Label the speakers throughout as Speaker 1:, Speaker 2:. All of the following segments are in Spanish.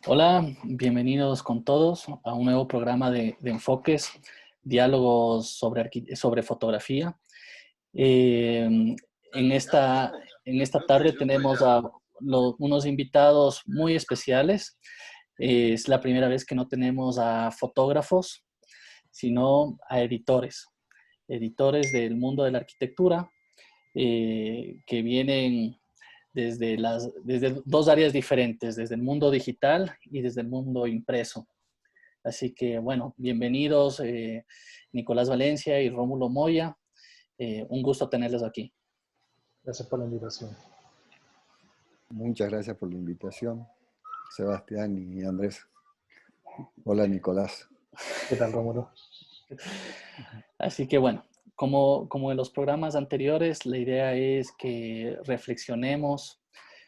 Speaker 1: Hola, bienvenidos con todos a un nuevo programa de Enfoques, diálogos sobre fotografía. Eh, en esta tarde tenemos a unos invitados muy especiales. Es la primera vez que no tenemos a fotógrafos, sino a editores del mundo de la arquitectura, que vienen desde dos áreas diferentes, desde el mundo digital y desde el mundo impreso. Así que, bueno, bienvenidos Nicolás Valencia y Rómulo Moya. Un gusto tenerlos aquí.
Speaker 2: Gracias por la invitación.
Speaker 3: Muchas gracias por la invitación, Sebastián y Andrés. Hola, Nicolás.
Speaker 2: ¿Qué tal, Rómulo?
Speaker 1: Así que, bueno, como en los programas anteriores, la idea es que reflexionemos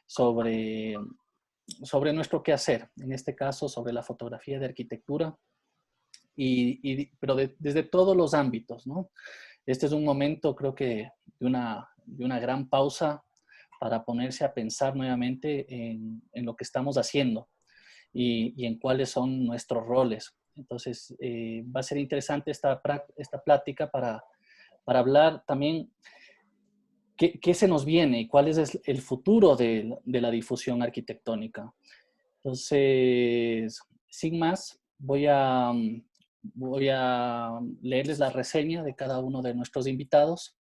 Speaker 1: sobre nuestro quehacer, en este caso sobre la fotografía de arquitectura, pero desde todos los ámbitos, ¿no? Este es un momento, creo que, de una gran pausa para ponerse a pensar nuevamente en lo que estamos haciendo y en cuáles son nuestros roles. Entonces, va a ser interesante esta plática para hablar también qué se nos viene y cuál es el futuro de la difusión arquitectónica. Entonces, sin más, voy a leerles la reseña de cada uno de nuestros invitados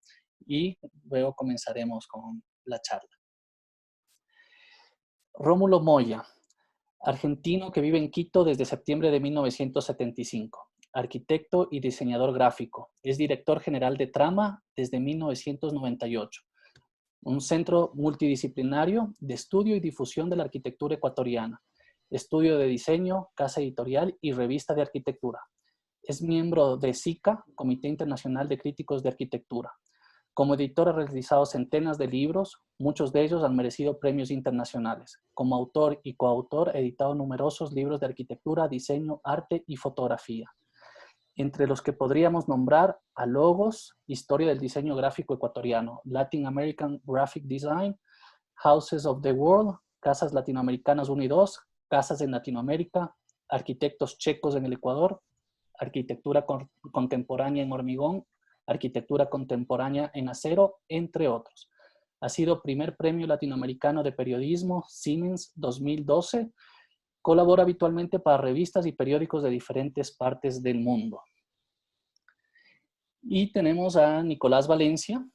Speaker 1: y luego comenzaremos con la charla. Rómulo Moya, argentino que vive en Quito desde septiembre de 1975, arquitecto y diseñador gráfico. Es director general de Trama desde 1998, un centro multidisciplinario de estudio y difusión de la arquitectura ecuatoriana, estudio de diseño, casa editorial y revista de arquitectura. Es miembro de SICA, Comité Internacional de Críticos de Arquitectura. Como editor ha realizado centenas de libros, muchos de ellos han merecido premios internacionales. Como autor y coautor ha editado numerosos libros de arquitectura, diseño, arte y fotografía, entre los que podríamos nombrar a Logos, Historia del Diseño Gráfico Ecuatoriano, Latin American Graphic Design, Houses of the World, Casas Latinoamericanas 1 y 2, Casas en Latinoamérica, Arquitectos Checos en el Ecuador, Arquitectura Contemporánea en Hormigón, Arquitectura Contemporánea en Acero, entre otros. Ha sido primer premio latinoamericano de periodismo Siemens 2012. Colabora habitualmente para revistas y periódicos de diferentes partes del mundo. Y tenemos a Nicolás Valencia.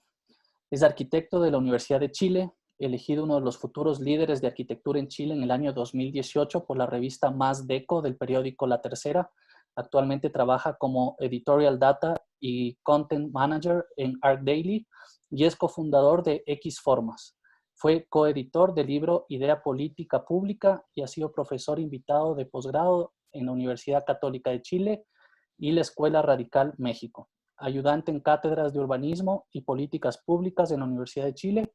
Speaker 1: Es arquitecto de la Universidad de Chile, elegido uno de los futuros líderes de arquitectura en Chile en el año 2018 por la revista Más Deco del periódico La Tercera. Actualmente trabaja como Editorial Data y Content Manager en ArcDaily y es cofundador de X Formas. Fue coeditor del libro Idea Política Pública y ha sido profesor invitado de posgrado en la Universidad Católica de Chile y la Escuela Radical México. Ayudante en cátedras de urbanismo y políticas públicas en la Universidad de Chile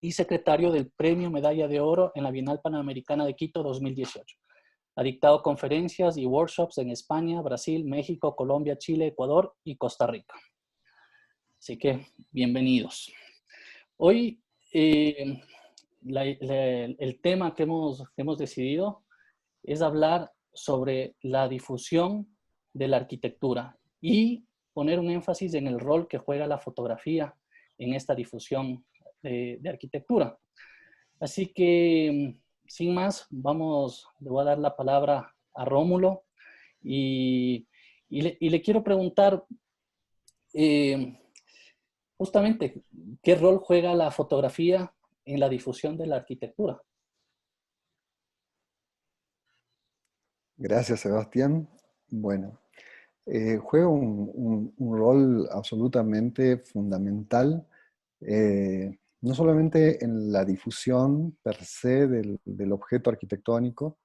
Speaker 1: y secretario del Premio Medalla de Oro en la Bienal Panamericana de Quito 2018. Ha dictado conferencias y workshops en España, Brasil, México, Colombia, Chile, Ecuador y Costa Rica. Así que, bienvenidos. Hoy, el tema que hemos decidido es hablar sobre la difusión de la arquitectura y poner un énfasis en el rol que juega la fotografía en esta difusión de arquitectura. Así que, sin más, le voy a dar la palabra a Rómulo y le quiero preguntar justamente qué rol juega la fotografía en la difusión de la arquitectura.
Speaker 3: Gracias, Sebastián. Bueno, juega un rol absolutamente fundamental, no solamente en la difusión per se del objeto arquitectónico,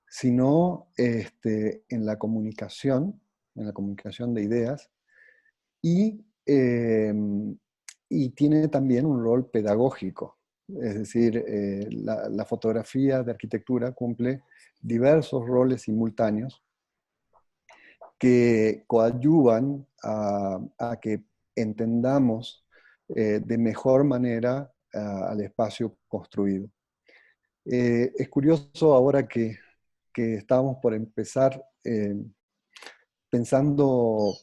Speaker 3: sino en la comunicación de ideas, y, eh, y tiene también un rol pedagógico. Es decir, la fotografía de arquitectura cumple diversos roles simultáneos que coadyuvan a que entendamos de mejor manera al espacio construido. Es curioso ahora que estábamos por empezar, pensando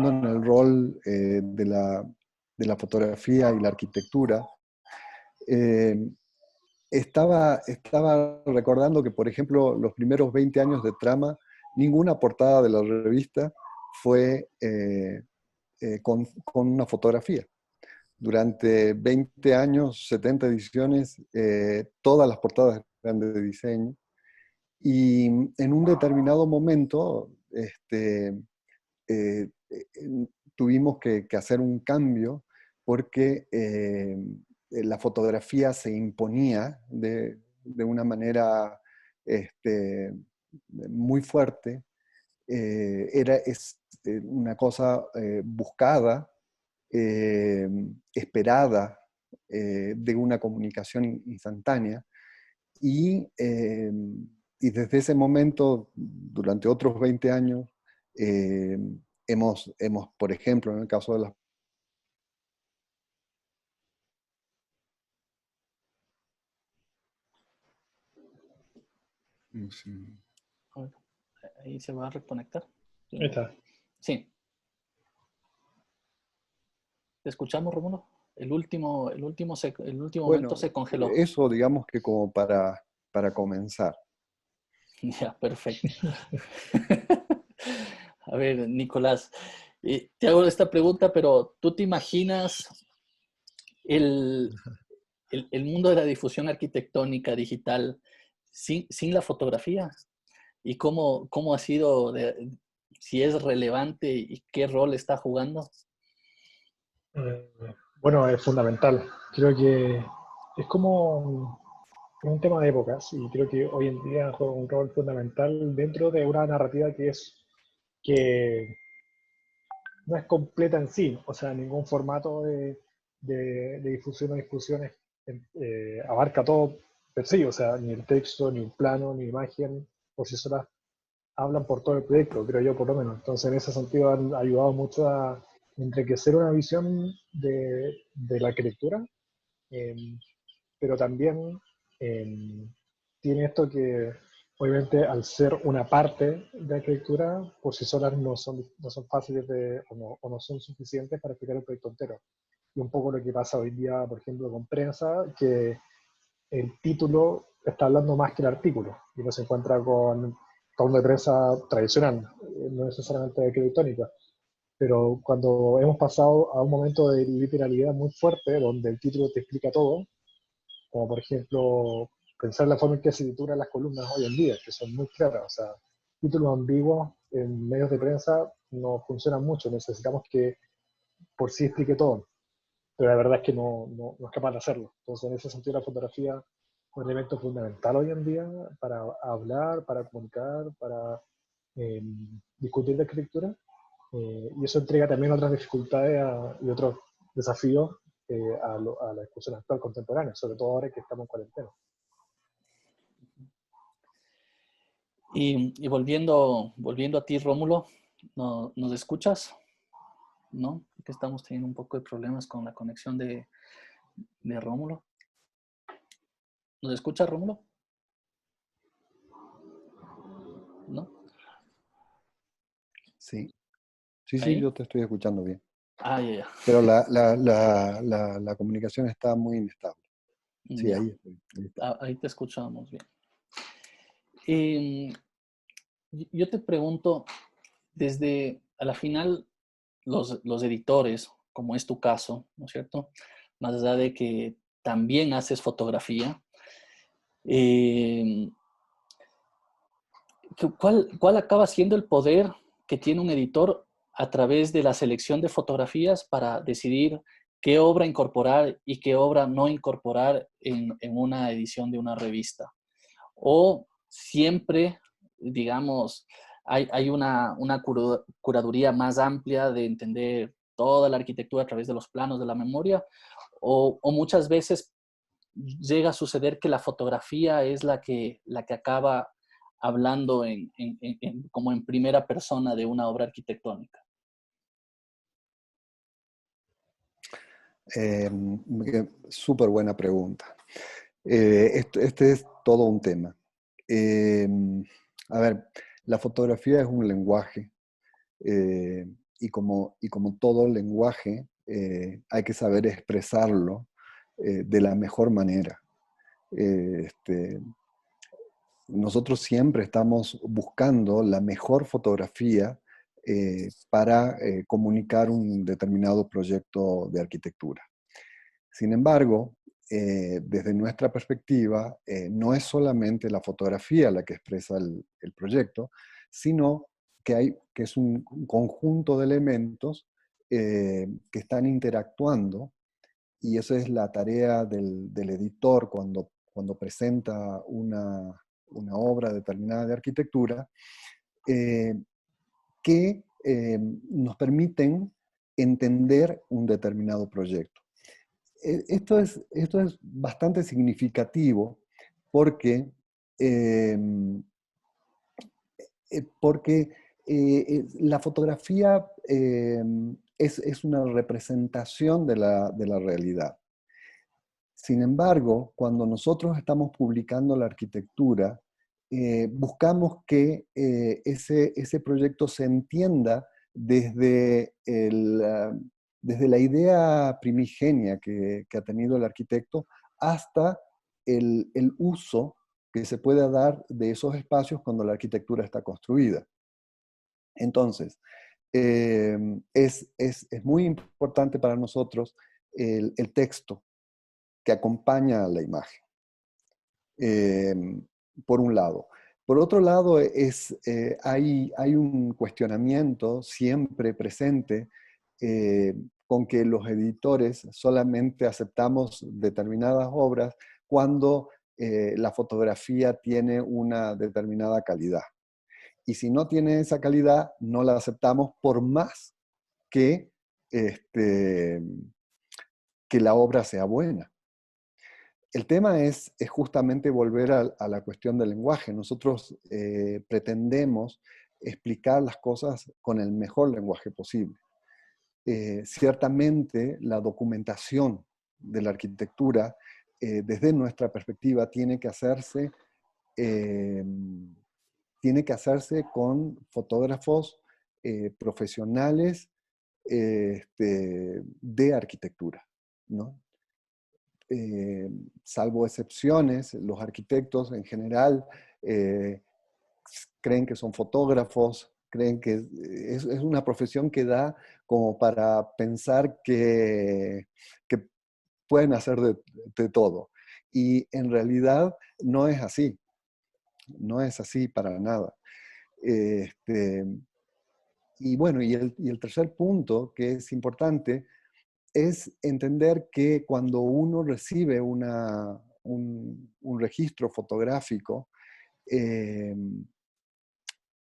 Speaker 3: en el rol de la fotografía y la arquitectura. eh, estaba recordando que, por ejemplo, los primeros 20 años de Trama, ninguna portada de la revista fue con una fotografía. Durante 20 años, 70 ediciones, todas las portadas eran de diseño. Y en un determinado momento eh, tuvimos que hacer un cambio porque la fotografía se imponía de una manera muy fuerte. Es una cosa buscada, esperada, de una comunicación instantánea. Y, eh, y desde ese momento, durante otros 20 años, eh, por ejemplo, en el caso de las... Sí.
Speaker 1: A ver, ahí se va a reconectar.
Speaker 2: Ahí está.
Speaker 1: Sí. ¿Te escuchamos, Rómulo? El último momento
Speaker 3: Bueno,
Speaker 1: se congeló.
Speaker 3: eso digamos que como para comenzar.
Speaker 1: Ya, perfecto. A ver, Nicolás, te hago esta pregunta, pero ¿tú te imaginas el, el mundo de la difusión arquitectónica digital sin la fotografía? ¿Y cómo ha sido, si es relevante y qué rol está jugando?
Speaker 2: Bueno, es fundamental. Creo que es como un tema de épocas y creo que hoy en día juega un rol fundamental dentro de una narrativa que no es completa en sí, o sea, ningún formato de difusión o discusiones abarca todo per sí, o sea, ni el texto, ni el plano, ni imagen por sí solas hablan por todo el proyecto, creo yo por lo menos. Entonces, en ese sentido han ayudado mucho a enriquecer una visión de la arquitectura, eh, pero también eh, tiene esto que, obviamente, al ser una parte de arquitectura, por sí solas no son fáciles o no son suficientes para explicar el proyecto entero. Y un poco lo que pasa hoy día, por ejemplo, con prensa, que el título está hablando más que el artículo, y no se encuentra con de prensa tradicional, no necesariamente arquitectónica. Pero cuando hemos pasado a un momento de literalidad muy fuerte, donde el título te explica todo, como por ejemplo pensar la forma en que se titulan las columnas hoy en día, que son muy claras, o sea, títulos ambiguos en medios de prensa no funcionan mucho, necesitamos que por sí explique todo, pero la verdad es que no es capaz de hacerlo. Entonces, en ese sentido, la fotografía es un elemento fundamental hoy en día para hablar, para comunicar, para eh, discutir de arquitectura, y eso entrega también otras dificultades y otros desafíos a la discusión actual contemporánea, sobre todo ahora que estamos en cuarentena.
Speaker 1: Y volviendo a ti, Rómulo, ¿nos escuchas? ¿No? Porque estamos teniendo un poco de problemas con la conexión de Rómulo. ¿Nos escuchas, Rómulo? ¿No?
Speaker 3: Sí, sí,
Speaker 1: ¿Ahí?
Speaker 3: yo te estoy escuchando bien.
Speaker 1: Ah, ya,
Speaker 3: Pero la comunicación está muy inestable. Sí,
Speaker 1: ya.
Speaker 3: ahí estoy. Ahí está.
Speaker 1: Ahí te escuchamos bien. Yo te pregunto, desde a la final, los editores, como es tu caso, ¿no es cierto? Más allá de que también haces fotografía, eh, ¿cuál acaba siendo el poder que tiene un editor a través de la selección de fotografías para decidir qué obra incorporar y qué obra no incorporar en una edición de una revista? O siempre, digamos, hay una curaduría más amplia de entender toda la arquitectura a través de los planos de la memoria, o muchas veces llega a suceder que la fotografía es la que acaba hablando como en primera persona de una obra arquitectónica.
Speaker 3: Súper buena pregunta. Este es todo un tema. Eh, a ver, la fotografía es un lenguaje eh, y como todo lenguaje hay que saber expresarlo de la mejor manera. Eh, este, Nosotros siempre estamos buscando la mejor fotografía para comunicar un determinado proyecto de arquitectura. Sin embargo, desde nuestra perspectiva, no es solamente la fotografía la que expresa el proyecto, sino que es un conjunto de elementos que están interactuando, y esa es la tarea del editor cuando presenta una obra determinada de arquitectura, eh, que nos permiten entender un determinado proyecto. Esto es bastante significativo porque, eh, la fotografía es una representación de la realidad. Sin embargo, cuando nosotros estamos publicando la arquitectura, buscamos que ese proyecto se entienda desde, desde la idea primigenia que ha tenido el arquitecto hasta el uso que se puede dar de esos espacios cuando la arquitectura está construida. Entonces, es muy importante para nosotros el texto que acompaña a la imagen, eh, por un lado. Por otro lado, hay un cuestionamiento siempre presente con que los editores solamente aceptamos determinadas obras cuando la fotografía tiene una determinada calidad. Y si no tiene esa calidad, no la aceptamos por más que, este, que la obra sea buena. El tema es justamente volver a la cuestión del lenguaje. Nosotros pretendemos explicar las cosas con el mejor lenguaje posible. Ciertamente la documentación de la arquitectura, desde nuestra perspectiva, eh, tiene que hacerse con fotógrafos profesionales de arquitectura, ¿no? Salvo excepciones, los arquitectos en general eh, creen que son fotógrafos, creen que es una profesión que da como para pensar que pueden hacer de todo. Y en realidad no es así, no es así para nada. Este, y bueno, y el tercer punto que es importante es entender que cuando uno recibe un registro fotográfico, eh,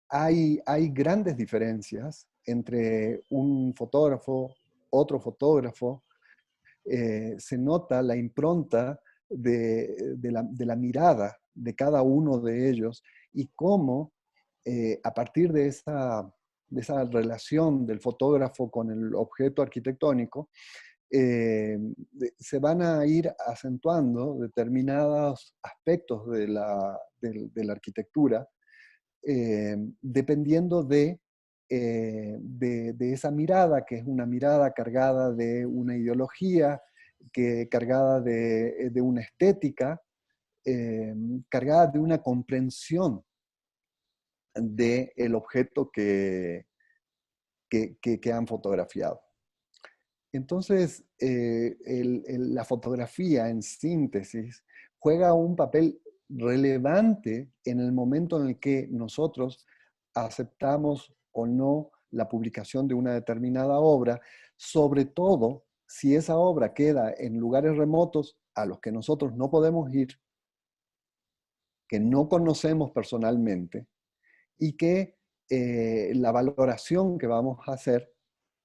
Speaker 3: hay grandes diferencias entre un fotógrafo, otro fotógrafo. Se nota la impronta de la mirada de cada uno de ellos y cómo a partir de esa relación del fotógrafo con el objeto arquitectónico, se van a ir acentuando determinados aspectos de la arquitectura, dependiendo de esa mirada, que es una mirada cargada de una ideología, cargada de una estética, cargada de una comprensión del objeto que han fotografiado. Entonces, la fotografía en síntesis juega un papel relevante en el momento en el que nosotros aceptamos o no la publicación de una determinada obra, sobre todo si esa obra queda en lugares remotos a los que nosotros no podemos ir, que no conocemos personalmente, y que la valoración que vamos a hacer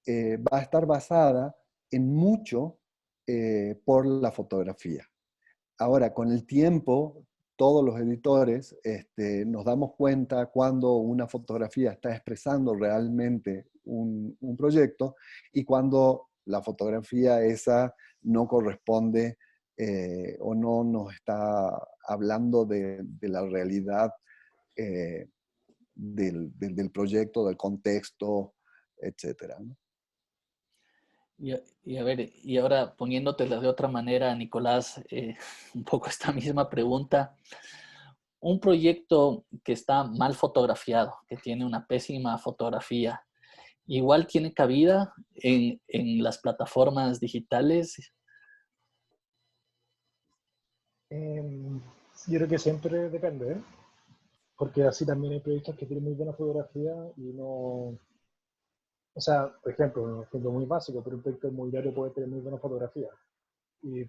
Speaker 3: va a estar basada en mucho por la fotografía. Ahora, con el tiempo, todos los editores nos damos cuenta cuando una fotografía está expresando realmente un proyecto y cuando la fotografía esa no corresponde o no nos está hablando de la realidad del proyecto, del contexto, etcétera, ¿no?
Speaker 1: Y a ver, y ahora poniéndotela de otra manera, Nicolás, un poco esta misma pregunta. Un proyecto que está mal fotografiado, que tiene una pésima fotografía, igual tiene cabida en las plataformas digitales.
Speaker 2: Yo creo que siempre depende, ¿eh? Porque así también hay proyectos que tienen muy buena fotografía y no... O sea, por ejemplo, un ejemplo muy básico, pero un proyecto inmobiliario puede tener muy buena fotografía y,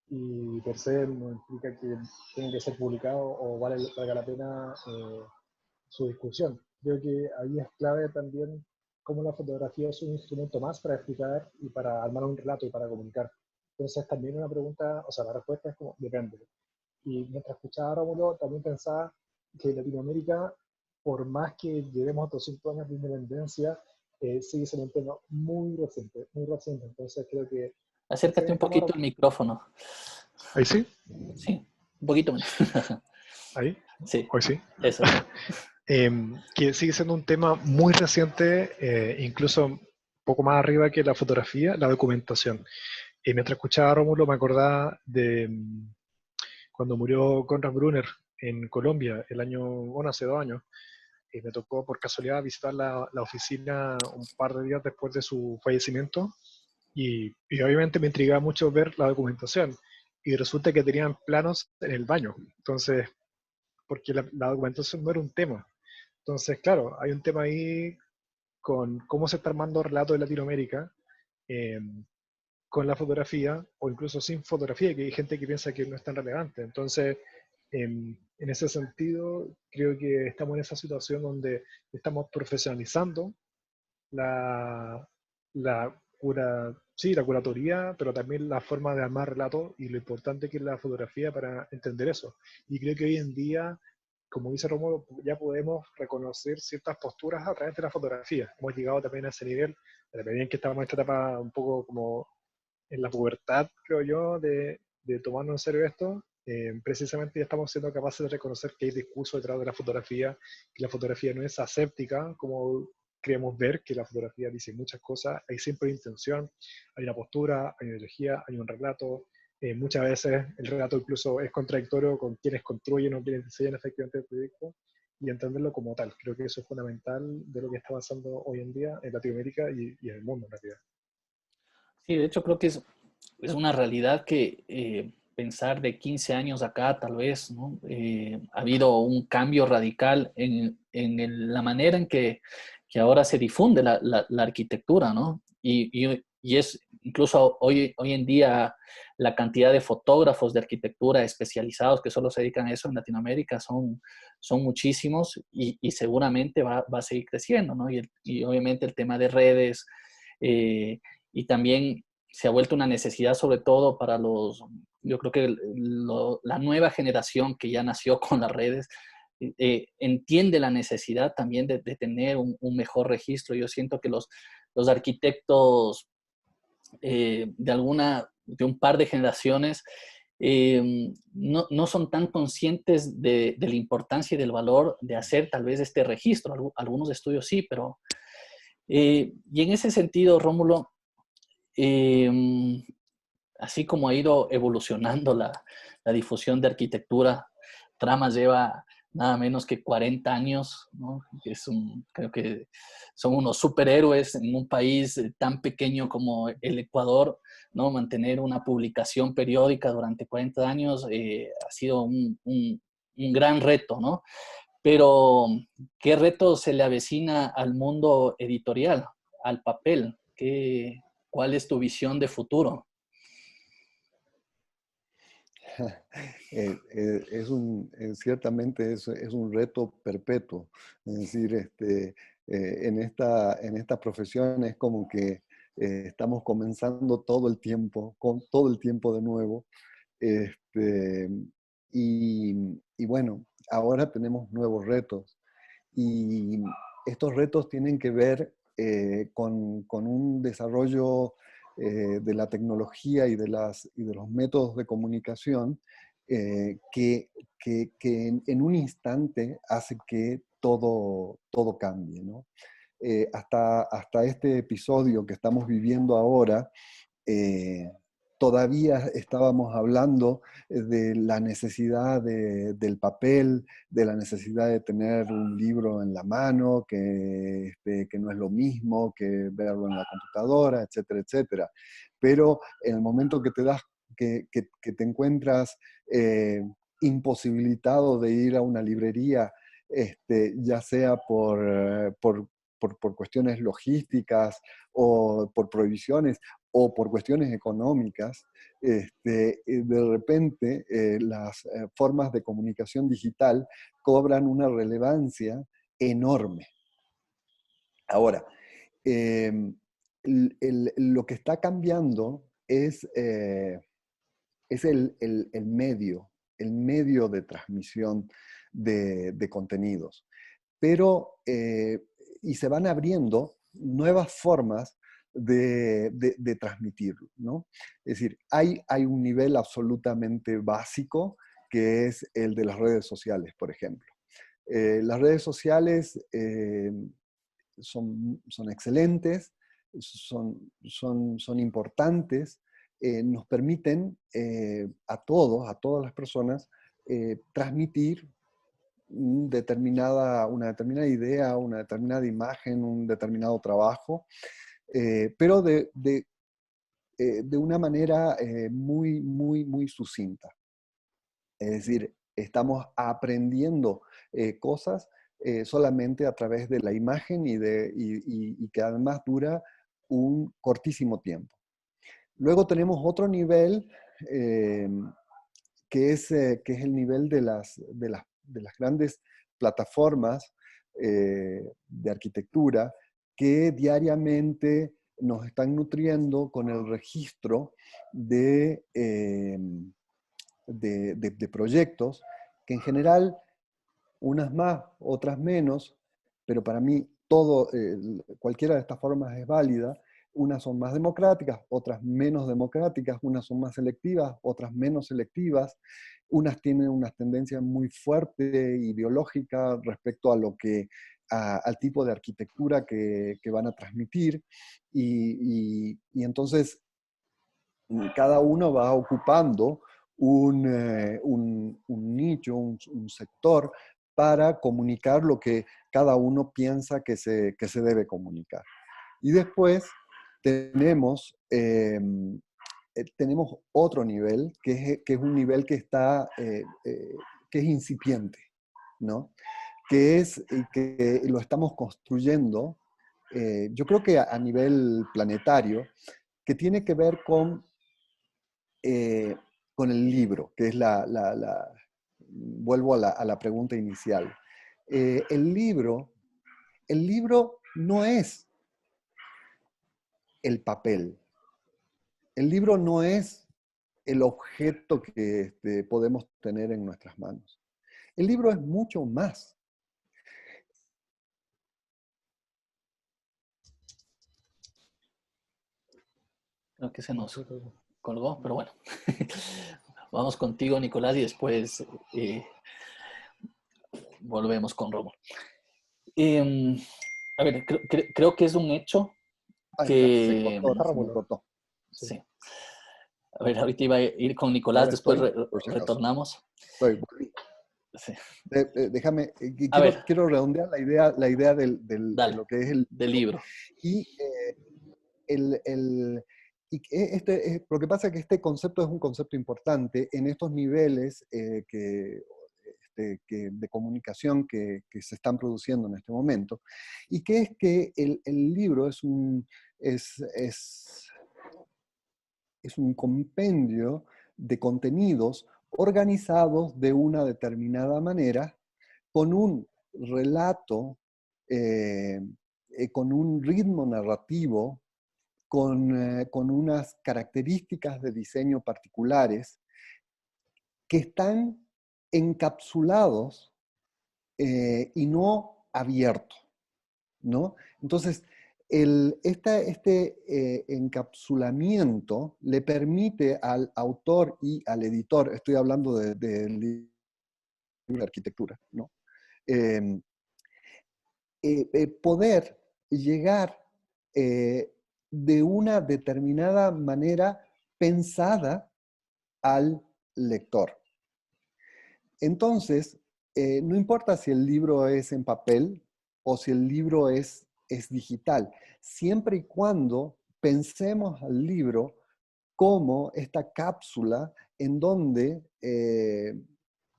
Speaker 2: y per se no implica que tenga que ser publicado o valga la pena su discusión. Creo que ahí es clave también cómo la fotografía es un instrumento más para explicar y para armar un relato y para comunicar. Entonces también una pregunta, o sea, la respuesta es como, depende. Y mientras escuchaba a Rómulo, también pensaba que Latinoamérica, por más que llevemos 200 años de independencia, sigue siendo un tema muy reciente, muy reciente. Entonces creo que si
Speaker 1: Acércate
Speaker 2: bien
Speaker 1: un
Speaker 2: estamos
Speaker 1: poquito al micrófono.
Speaker 2: ahí sí,
Speaker 1: Sí, un poquito menos.
Speaker 2: ahí,
Speaker 1: Sí,
Speaker 2: hoy sí,
Speaker 1: eso.
Speaker 2: que sigue siendo un tema muy reciente, incluso un poco más arriba que la fotografía, la documentación. Y mientras escuchaba a Rómulo me acordaba de cuando murió Conrad Brunner en Colombia, el año, bueno, hace 2 años. Me tocó por casualidad visitar la oficina un par de días después de su fallecimiento y obviamente me intrigaba mucho ver la documentación y resulta que tenían planos en el baño, entonces, porque la documentación no era un tema. Entonces, claro, hay un tema ahí con cómo se está armando el relato de Latinoamérica, eh, con la fotografía o incluso sin fotografía, que hay gente que piensa que no es tan relevante. Entonces, en ese sentido, creo que estamos en esa situación donde estamos profesionalizando la, sí, la curatoría, pero también la forma de armar relatos y lo importante que es la fotografía para entender eso. Y creo que hoy en día, como dice Romulo, ya podemos reconocer ciertas posturas a través de la fotografía. Hemos llegado también a ese nivel, también que estamos en esta etapa un poco como en la pubertad, creo yo, de tomarnos en serio esto. Precisamente ya estamos siendo capaces de reconocer que hay discurso detrás de la fotografía, que la fotografía no es aséptica, como queremos ver, que la fotografía dice muchas cosas, hay siempre intención, hay una postura, hay una energía, hay un relato. Muchas veces el relato incluso es contradictorio con quienes construyen o quienes diseñan efectivamente el proyecto y entenderlo como tal. Creo que eso es fundamental de lo que está pasando hoy en día en Latinoamérica y en el mundo en realidad.
Speaker 1: Sí, de hecho creo que es una realidad que pensar de 15 años acá, tal vez, ¿no? Ha habido un cambio radical la manera en que ahora se difunde la arquitectura, ¿no? Y es incluso hoy en día la cantidad de fotógrafos de arquitectura especializados que solo se dedican a eso en Latinoamérica son muchísimos y seguramente va a seguir creciendo, ¿no? Y obviamente el tema de redes, y también se ha vuelto una necesidad sobre todo para yo creo que la nueva generación que ya nació con las redes, entiende la necesidad también de tener un mejor registro. Yo siento que los arquitectos de un par de generaciones no son tan conscientes de la importancia y del valor de hacer tal vez este registro. Algunos estudios sí, pero... y en ese sentido, Rómulo, eh, así como ha ido evolucionando la difusión de arquitectura, Tramas lleva nada menos que 40 años, ¿no? Creo que son unos superhéroes en un país tan pequeño como el Ecuador, ¿no? Mantener una publicación periódica durante 40 años ha sido un gran reto, ¿no? Pero, ¿qué reto se le avecina al mundo editorial, al papel? ¿Cuál es tu visión de futuro?
Speaker 3: Ciertamente es un reto perpetuo. Es decir, en esta profesión es como que estamos comenzando todo el tiempo, con todo el tiempo de nuevo. Este, y bueno, ahora tenemos nuevos retos. Y estos retos tienen que ver con un desarrollo de la tecnología y de los métodos de comunicación que en un instante hace que todo cambie, ¿no? Hasta este episodio que estamos viviendo ahora, todavía estábamos hablando de la necesidad del papel, de la necesidad de tener un libro en la mano, que no es lo mismo que verlo en la computadora, etcétera, etcétera. Pero en el momento que que te encuentras imposibilitado de ir a una librería, ya sea por cuestiones logísticas o por prohibiciones o por cuestiones económicas, de repente las formas de comunicación digital cobran una relevancia enorme. Ahora, eh, lo que está cambiando es el medio de transmisión de contenidos. Pero, y se van abriendo nuevas formas de transmitirlo, ¿no? Es decir, hay un nivel absolutamente básico que es el de las redes sociales, por ejemplo. Las redes sociales son excelentes, son importantes, nos permiten a todas las personas, transmitir una determinada idea, una determinada imagen, un determinado trabajo, pero de una manera muy sucinta. Es decir, estamos aprendiendo cosas solamente a través de la imagen y que además dura un cortísimo tiempo. Luego tenemos otro nivel eh, que es el nivel de las grandes plataformas de arquitectura que diariamente nos están nutriendo con el registro de proyectos que en general, unas más, otras menos, pero para mí cualquiera de estas formas es válida. Unas son más democráticas, otras menos democráticas, unas son más selectivas, otras menos selectivas, unas tienen unas tendencias muy fuertes ideológicas respecto a al tipo de arquitectura que van a transmitir, y entonces cada uno va ocupando un nicho, un sector para comunicar lo que cada uno piensa que se debe comunicar. Y después tenemos otro nivel, que es un nivel que es incipiente, ¿no? Que lo estamos construyendo, yo creo que a nivel planetario, que tiene que ver eh, con el libro, que es vuelvo a la pregunta inicial. El libro no es el papel. El libro no es el objeto que podemos tener en nuestras manos. El libro es mucho más.
Speaker 1: Creo que se nos colgó, pero bueno. Vamos contigo, Nicolás, y después volvemos con Romo. A ver, creo que es un hecho
Speaker 3: Ay, se
Speaker 1: que...
Speaker 3: cortó, se me cortó.
Speaker 1: Sí. A ver, ahorita iba a ir con Nicolás,
Speaker 3: Ahora
Speaker 1: después
Speaker 3: estoy, por si acaso.
Speaker 1: Retornamos.
Speaker 3: Volví.
Speaker 1: Sí.
Speaker 3: Déjame,
Speaker 1: A ver.
Speaker 3: quiero redondear la idea de
Speaker 1: Dale,
Speaker 3: lo que es el
Speaker 1: del libro.
Speaker 3: Y, lo que pasa es que este concepto es un concepto importante en estos niveles de comunicación que se están produciendo en este momento, y que es que el libro es un compendio de contenidos organizados de una determinada manera, con un relato, con un ritmo narrativo, con unas características de diseño particulares que están encapsulados y no abiertos, ¿no? Entonces, Este encapsulamiento le permite al autor y al editor, estoy hablando del libro de arquitectura, ¿no? Eh, poder llegar de una determinada manera pensada al lector. Entonces, no importa si el libro es en papel o si el libro es digital, siempre y cuando pensemos al libro como esta cápsula en donde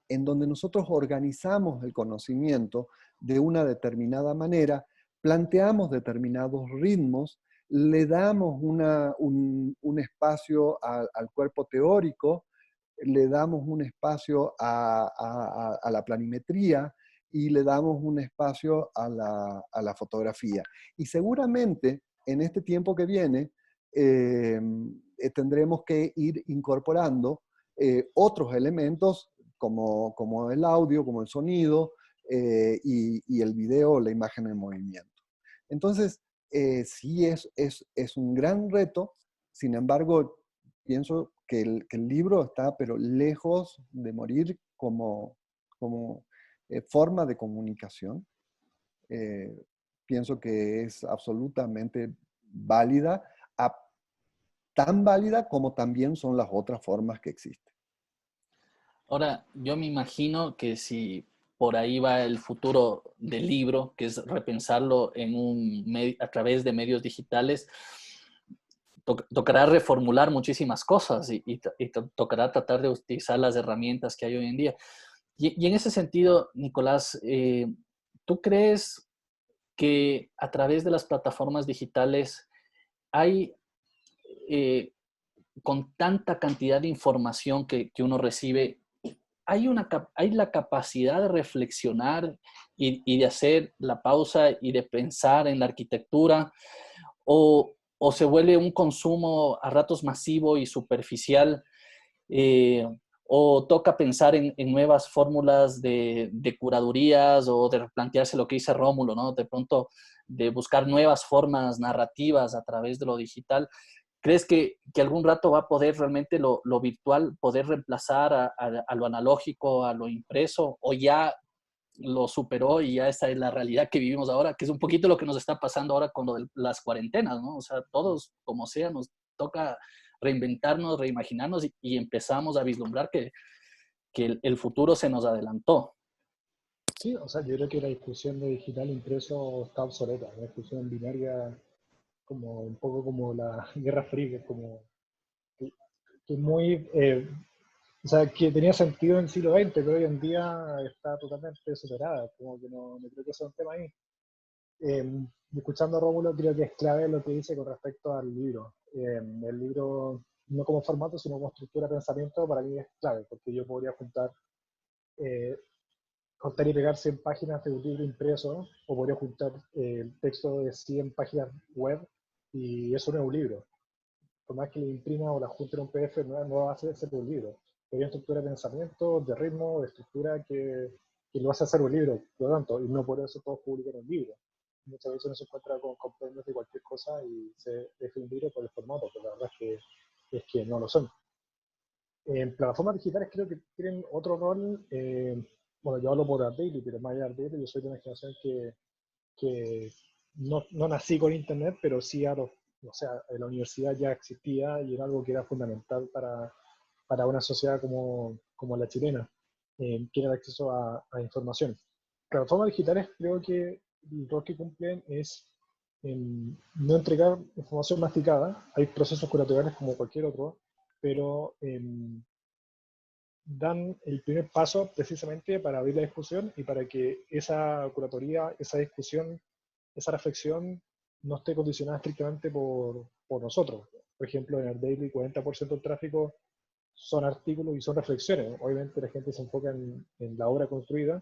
Speaker 3: nosotros organizamos el conocimiento de una determinada manera, planteamos determinados ritmos, le damos un espacio al cuerpo teórico, le damos un espacio a la planimetría y le damos un espacio a la fotografía. Y seguramente en este tiempo que viene tendremos que ir incorporando otros elementos como el audio, como el sonido y el video, la imagen en movimiento. Entonces, sí es un gran reto, sin embargo, pienso que el libro está, pero lejos de morir como forma de comunicación. Pienso que es absolutamente válida, tan válida como también son las otras formas que existen.
Speaker 1: Ahora, yo me imagino que si por ahí va el futuro del libro, que es repensarlo a través de medios digitales, tocará reformular muchísimas cosas y tocará tratar de utilizar las herramientas que hay hoy en día. Y en ese sentido, Nicolás, ¿tú crees que a través de las plataformas digitales hay, eh, con tanta cantidad de información que uno recibe, hay la capacidad de reflexionar y de hacer la pausa y de pensar en la arquitectura, o se vuelve un consumo a ratos masivo y superficial, eh, o toca pensar en nuevas fórmulas de curadurías o de replantearse lo que dice Rómulo, ¿no? De pronto de buscar nuevas formas narrativas a través de lo digital. ¿Crees que algún rato va a poder realmente lo virtual poder reemplazar a lo analógico, a lo impreso, o ya lo superó y ya esta es la realidad que vivimos ahora, que es un poquito lo que nos está pasando ahora con lo de las cuarentenas, ¿no? O sea, todos, como sea, nos toca reinventarnos, reimaginarnos y empezamos a vislumbrar que el futuro se nos adelantó.
Speaker 2: Sí, o sea, yo creo que la discusión de digital impreso está obsoleta. La discusión binaria, como un poco como la Guerra Fría, que es como que muy, o sea, que tenía sentido en el siglo XX, pero hoy en día está totalmente superada. Como que no creo que sea un tema ahí. Escuchando a Rómulo, creo que es clave lo que dice con respecto al libro. El libro, no como formato, sino como estructura de pensamiento, para mí es clave, porque yo podría eh, juntar y pegar 100 páginas de un libro impreso, o podría juntar el texto de 100 páginas web, y eso no es un libro. Por más que le imprima o la junte en un PDF, no va a ser un libro. Pero hay una estructura de pensamiento, de ritmo, de estructura que lo hace hacer un libro, por lo tanto, y no por eso todos publican un libro. Muchas veces uno se encuentra con compendios de cualquier cosa y se define un libro por el formato, pero la verdad es que no lo son. En plataformas digitales creo que tienen otro rol. Bueno, yo hablo por Ardeli, pero más allá de Ardeli, yo soy de una generación que no nací con Internet, pero sí o sea, en la universidad ya existía y era algo que era fundamental para una sociedad como la chilena, que era el acceso a información. Plataformas digitales creo que el rol que cumplen es no entregar información masticada. Hay procesos curatoriales como cualquier otro, pero dan el primer paso precisamente para abrir la discusión y para que esa curatoría, esa discusión, esa reflexión no esté condicionada estrictamente por nosotros. Por ejemplo, en el Daily 40% del tráfico son artículos y son reflexiones. Obviamente la gente se enfoca en la obra construida,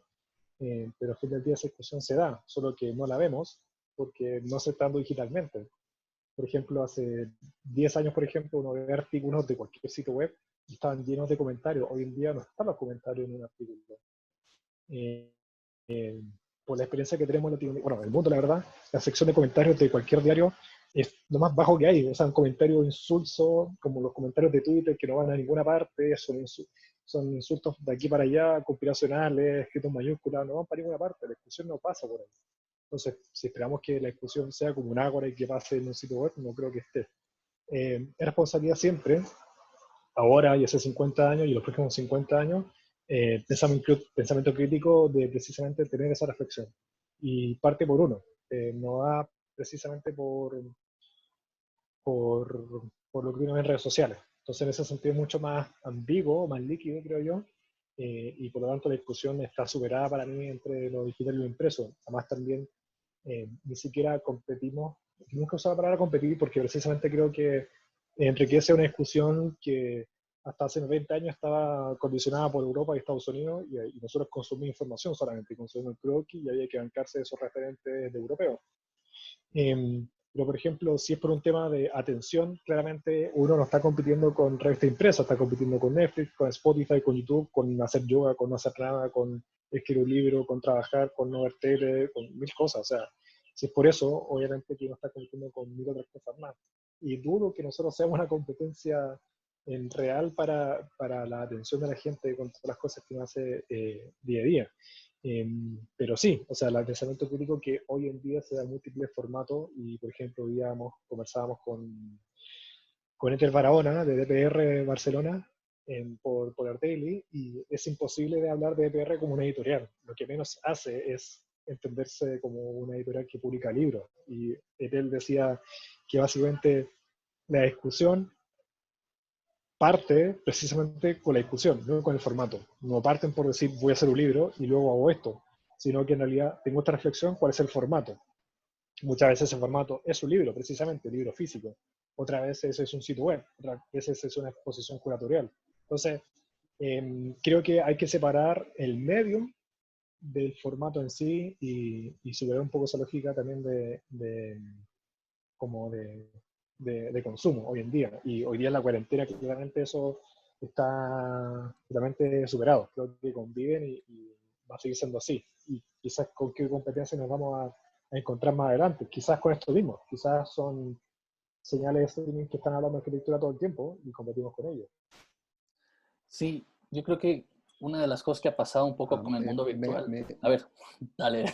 Speaker 2: pero al fin del día esa discusión se da, solo que no la vemos porque no se está dando digitalmente. Por ejemplo, hace 10 años, por ejemplo, uno ve artículos de cualquier sitio web y estaban llenos de comentarios. Hoy en día no están los comentarios en un artículo. Eh, por la experiencia que tenemos en Latinoamérica, bueno, en el mundo, la verdad, la sección de comentarios de cualquier diario es lo más bajo que hay. O sea, un comentario insulso, como los comentarios de Twitter que no van a ninguna parte, son insultos de aquí para allá, conspiracionales, escritos en mayúsculas, no van para ninguna parte. La discusión no pasa por ahí. Entonces, si esperamos que la discusión sea como un ágora y que pase en un sitio web, no creo que esté. Es responsabilidad siempre, ahora y hace 50 años y los próximos 50 años, pensamiento crítico de precisamente tener esa reflexión. Y parte por uno, no va precisamente por lo que uno ve en redes sociales. Entonces, en ese sentido, es mucho más ambiguo, más líquido, creo yo, y por lo tanto la discusión está superada para mí entre lo digital y lo impreso. Además, también ni siquiera competimos, nunca he usado la palabra competir porque precisamente creo que enriquece una discusión que hasta hace 90 años estaba condicionada por Europa y Estados Unidos, y nosotros consumimos información solamente, consumimos el croquis y había que bancarse de esos referentes de europeos. Pero, por ejemplo, si es por un tema de atención, claramente uno no está compitiendo con revista impresa, está compitiendo con Netflix, con Spotify, con YouTube, con hacer yoga, con no hacer nada, con escribir un libro, con trabajar, con no ver tele, con mil cosas. O sea, si es por eso, obviamente que uno está compitiendo con mil otras cosas más. Y dudo que nosotros seamos una competencia en real para la atención de la gente con todas las cosas que uno hace día a día. Pero sí, o sea, el pensamiento crítico que hoy en día se da en múltiples formatos y, por ejemplo, hoy conversábamos con Enter Barahona de DPR Barcelona por Ardaily, y es imposible de hablar de DPR como una editorial. Lo que menos hace es entenderse como una editorial que publica libros. Y él decía que básicamente la discusión parte precisamente con la discusión, no con el formato. No parten por decir voy a hacer un libro y luego hago esto, sino que en realidad tengo esta reflexión, ¿cuál es el formato? Muchas veces el formato es un libro, precisamente, libro físico. Otras veces es un sitio web, otras veces es una exposición curatorial. Entonces, creo que hay que separar el medium del formato en sí y superar un poco esa lógica también como de consumo hoy en día. Y hoy día en la cuarentena, claramente eso está totalmente superado. Creo que conviven y va a seguir siendo así. Y quizás con qué competencia nos vamos a encontrar más adelante. Quizás con esto mismo. Quizás son señales de streaming que están hablando de arquitectura todo el tiempo y competimos con ellos.
Speaker 1: Sí, yo creo que una de las cosas que ha pasado un poco con el mundo virtual... A ver, dale,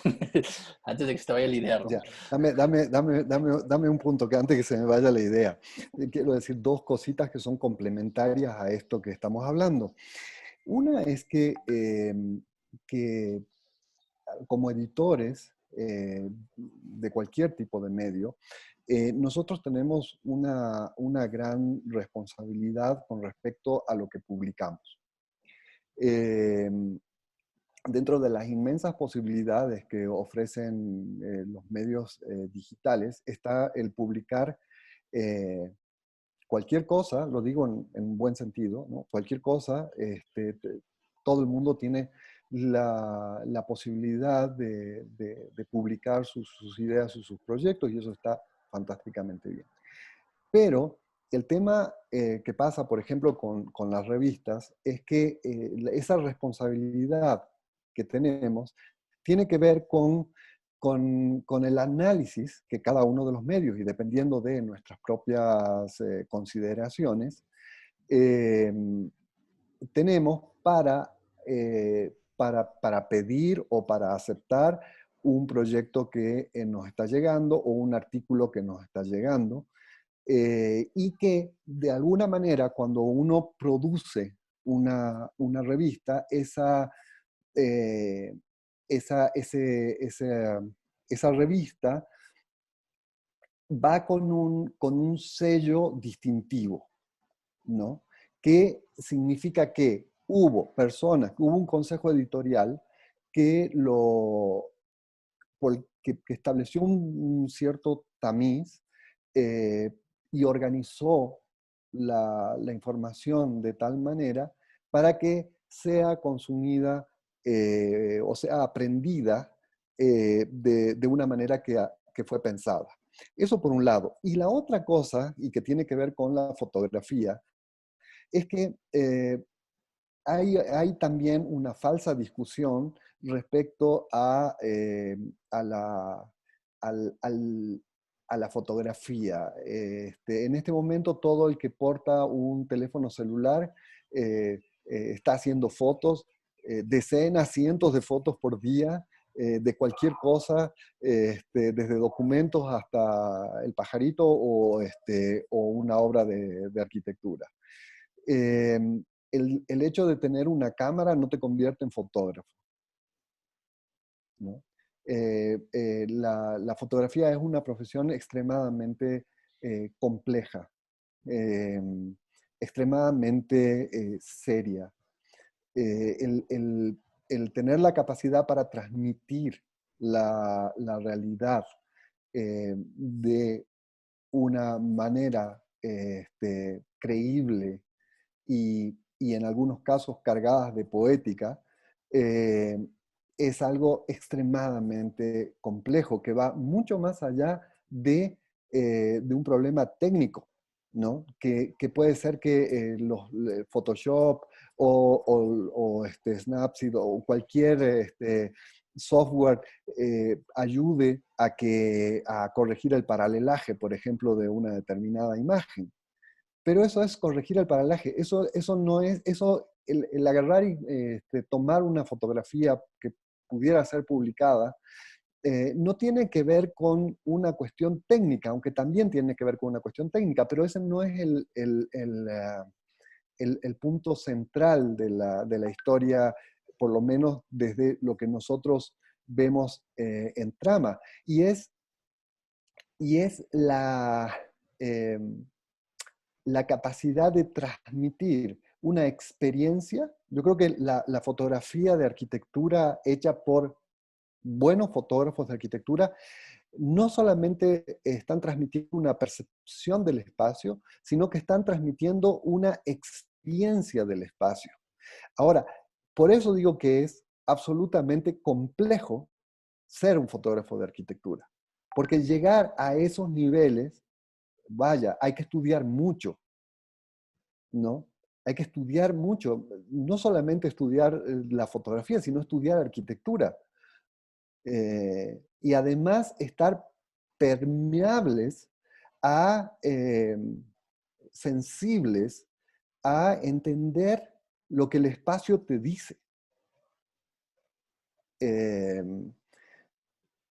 Speaker 1: antes de que se te vaya la idea,
Speaker 3: ya,
Speaker 1: Roberto.
Speaker 3: dame un punto que antes que se me vaya la idea. Quiero decir dos cositas que son complementarias a esto que estamos hablando. Una es que como editores de cualquier tipo de medio, nosotros tenemos una gran responsabilidad con respecto a lo que publicamos. Dentro de las inmensas posibilidades que ofrecen los medios digitales está el publicar cualquier cosa, lo digo en buen sentido, ¿no? Cualquier cosa, todo el mundo tiene la posibilidad de publicar sus ideas y sus proyectos, y eso está fantásticamente bien. Pero el tema que pasa, por ejemplo, con las revistas, es que esa responsabilidad que tenemos tiene que ver con el análisis que cada uno de los medios, y dependiendo de nuestras propias consideraciones, tenemos para pedir o para aceptar un proyecto que nos está llegando o un artículo que nos está llegando, y que de alguna manera cuando uno produce una revista, esa revista va con un sello distintivo, ¿no? Que significa que hubo un consejo editorial que que estableció un cierto tamiz y organizó la información de tal manera para que sea consumida o sea aprendida de una manera que fue pensada. Eso por un lado. Y la otra cosa, y que tiene que ver con la fotografía, es que hay también una falsa discusión respecto a la, al- al- a la fotografía. En este momento todo el que porta un teléfono celular está haciendo fotos, decenas, cientos de fotos por día, de cualquier cosa, desde documentos hasta el pajarito o una obra de arquitectura. Eh, el hecho de tener una cámara no te convierte en fotógrafo, ¿no? La fotografía es una profesión extremadamente compleja, eh, extremadamente seria. El tener la capacidad para transmitir la realidad de una manera creíble y en algunos casos cargadas de poética, eh, es algo extremadamente complejo que va mucho más allá de un problema técnico, ¿no? Que puede ser que Photoshop o Snapseed o cualquier software ayude a corregir el paralelaje, por ejemplo, de una determinada imagen. Pero eso es corregir el paralaje. Eso no es, el agarrar y tomar una fotografía que pudiera ser publicada, no tiene que ver con una cuestión técnica, aunque también tiene que ver con una cuestión técnica, pero ese no es el punto central de la historia, por lo menos desde lo que nosotros vemos en Trama. Y es eh, la capacidad de transmitir una experiencia. Yo creo que la fotografía de arquitectura hecha por buenos fotógrafos de arquitectura no solamente están transmitiendo una percepción del espacio, sino que están transmitiendo una experiencia del espacio. Ahora, por eso digo que es absolutamente complejo ser un fotógrafo de arquitectura, porque llegar a esos niveles, vaya, hay que estudiar mucho, ¿no? Hay que estudiar mucho, no solamente estudiar la fotografía, sino estudiar arquitectura. Y además estar permeables sensibles a entender lo que el espacio te dice. Eh,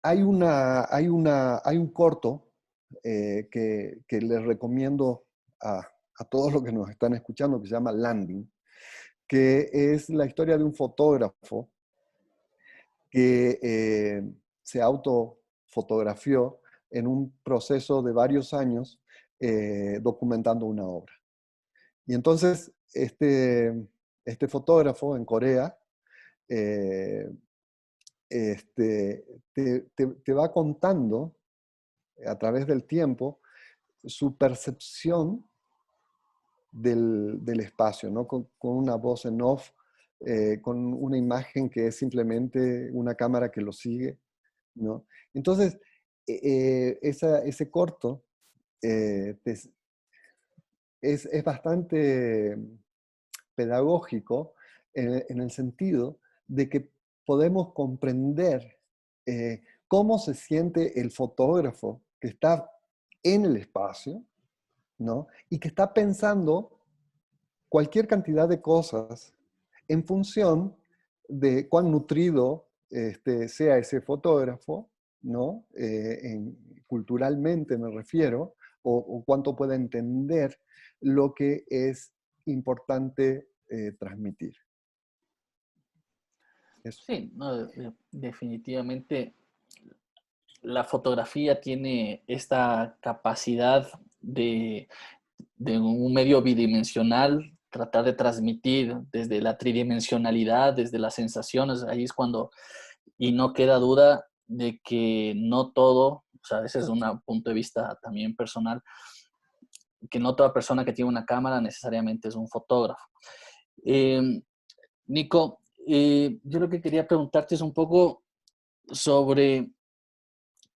Speaker 3: hay un corto que les recomiendo a todos los que nos están escuchando, que se llama Landing, que es la historia de un fotógrafo que se autofotografió en un proceso de varios años documentando una obra. Y entonces este fotógrafo en Corea eh, te va contando a través del tiempo su percepción del espacio, ¿no? Con una voz en off, con una imagen que es simplemente una cámara que lo sigue, ¿no? Entonces, ese corto es bastante pedagógico en el sentido de que podemos comprender cómo se siente el fotógrafo que está en el espacio, ¿no? Y que está pensando cualquier cantidad de cosas en función de cuán nutrido sea ese fotógrafo, ¿no? Culturalmente me refiero, o cuánto pueda entender lo que es importante transmitir. Eso.
Speaker 1: Sí, no, definitivamente la fotografía tiene esta capacidad de un medio bidimensional, tratar de transmitir desde la tridimensionalidad, desde las sensaciones, ahí es cuando, y no queda duda de que no todo, o sea, ese es un punto de vista también personal, que no toda persona que tiene una cámara necesariamente es un fotógrafo. Eh, Nico, yo lo que quería preguntarte es un poco sobre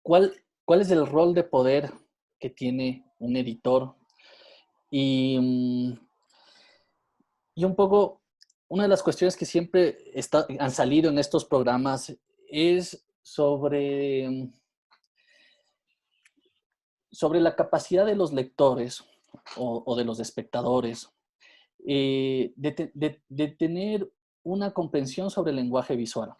Speaker 1: cuál es el rol de poder que tiene un editor y, y un poco una de las cuestiones que siempre han salido en estos programas es sobre la capacidad de los lectores o de los espectadores de tener una comprensión sobre el lenguaje visual.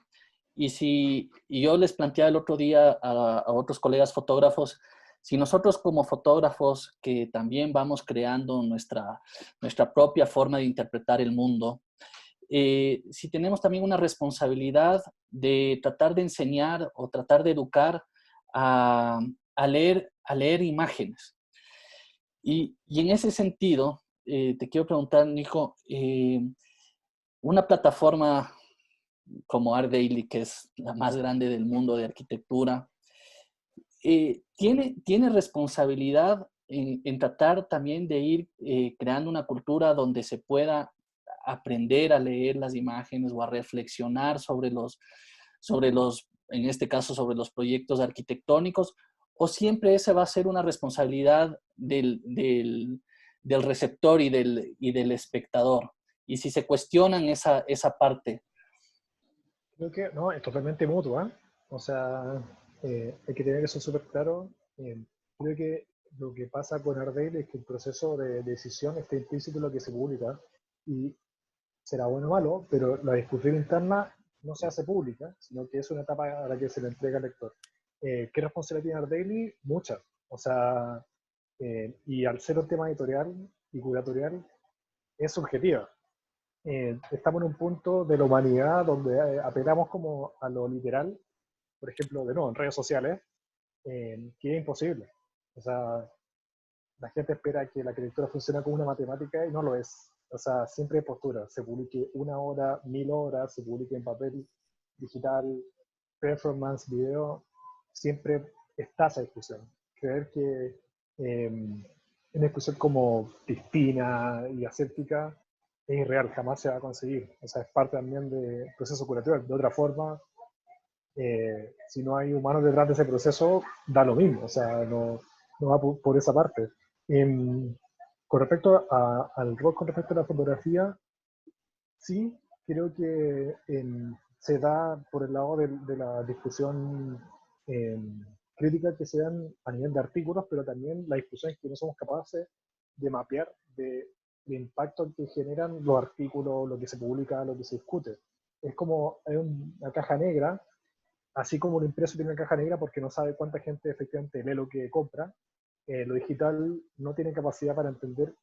Speaker 1: Y yo les planteaba el otro día a otros colegas fotógrafos, si nosotros como fotógrafos que también vamos creando nuestra propia forma de interpretar el mundo, si tenemos también una responsabilidad de tratar de enseñar o tratar de educar a leer imágenes. Y en ese sentido, te quiero preguntar, Nico, una plataforma como ArtDaily, que es la más grande del mundo de arquitectura, tiene responsabilidad en tratar también de ir creando una cultura donde se pueda aprender a leer las imágenes o a reflexionar sobre en este caso, sobre los proyectos arquitectónicos, o siempre esa va a ser una responsabilidad del receptor y del espectador. Y si se cuestionan esa parte.
Speaker 2: Creo que no, es totalmente mutua. O sea, hay que tener eso súper claro. Creo que lo que pasa con Ardell es que el proceso de decisión está implícito en lo que se publica y será bueno o malo, pero la discusión interna no se hace pública, sino que es una etapa a la que se le entrega al lector. ¿Qué responsabilidad tiene Ardell? Mucha. O sea, y al ser un tema editorial y curatorial, es subjetiva. Estamos en un punto de la humanidad donde apelamos como a lo literal, por ejemplo, de nuevo, en redes sociales, que es imposible. O sea, la gente espera que la arquitectura funcione como una matemática y no lo es. O sea, siempre hay postura. Se publique 1 hora, 1000 horas, se publique en papel, digital, performance, video, siempre está esa discusión. Creer que una discusión como piscina y aséptica es irreal, jamás se va a conseguir. O sea, es parte también del proceso curativo. De otra forma, si no hay humanos detrás de ese proceso, da lo mismo. O sea, no va por esa parte. Con respecto al rol, con respecto a la fotografía, sí, creo que se da por el lado de la discusión crítica que se dan a nivel de artículos, pero también la discusión que no somos capaces de mapear de impacto que generan los artículos, lo que se publica, lo que se discute. Es como hay una caja negra, así como el impreso tiene una caja negra porque no sabe cuánta gente efectivamente lee lo que compra, lo digital no tiene capacidad para entender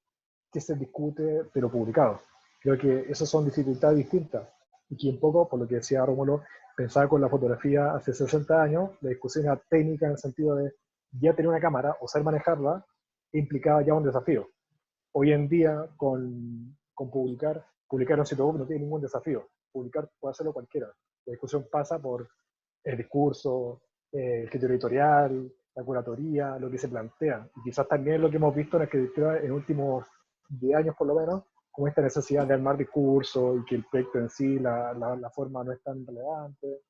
Speaker 2: qué se discute de lo publicado. Creo que esas son dificultades distintas y que un poco, por lo que decía Rómulo, pensaba con la fotografía hace 60 años, la discusión era técnica en el sentido de ya tener una cámara o saber manejarla implicaba ya un desafío. Hoy en día, con publicar un sitio web no tiene ningún desafío. Publicar puede hacerlo cualquiera. La discusión pasa por el discurso, el criterio editorial, la curatoría, lo que se plantea. Y quizás también lo que hemos visto en la escritura en últimos 10 años por lo menos, como esta necesidad de armar discurso y que el proyecto en sí, la forma no es tan relevante.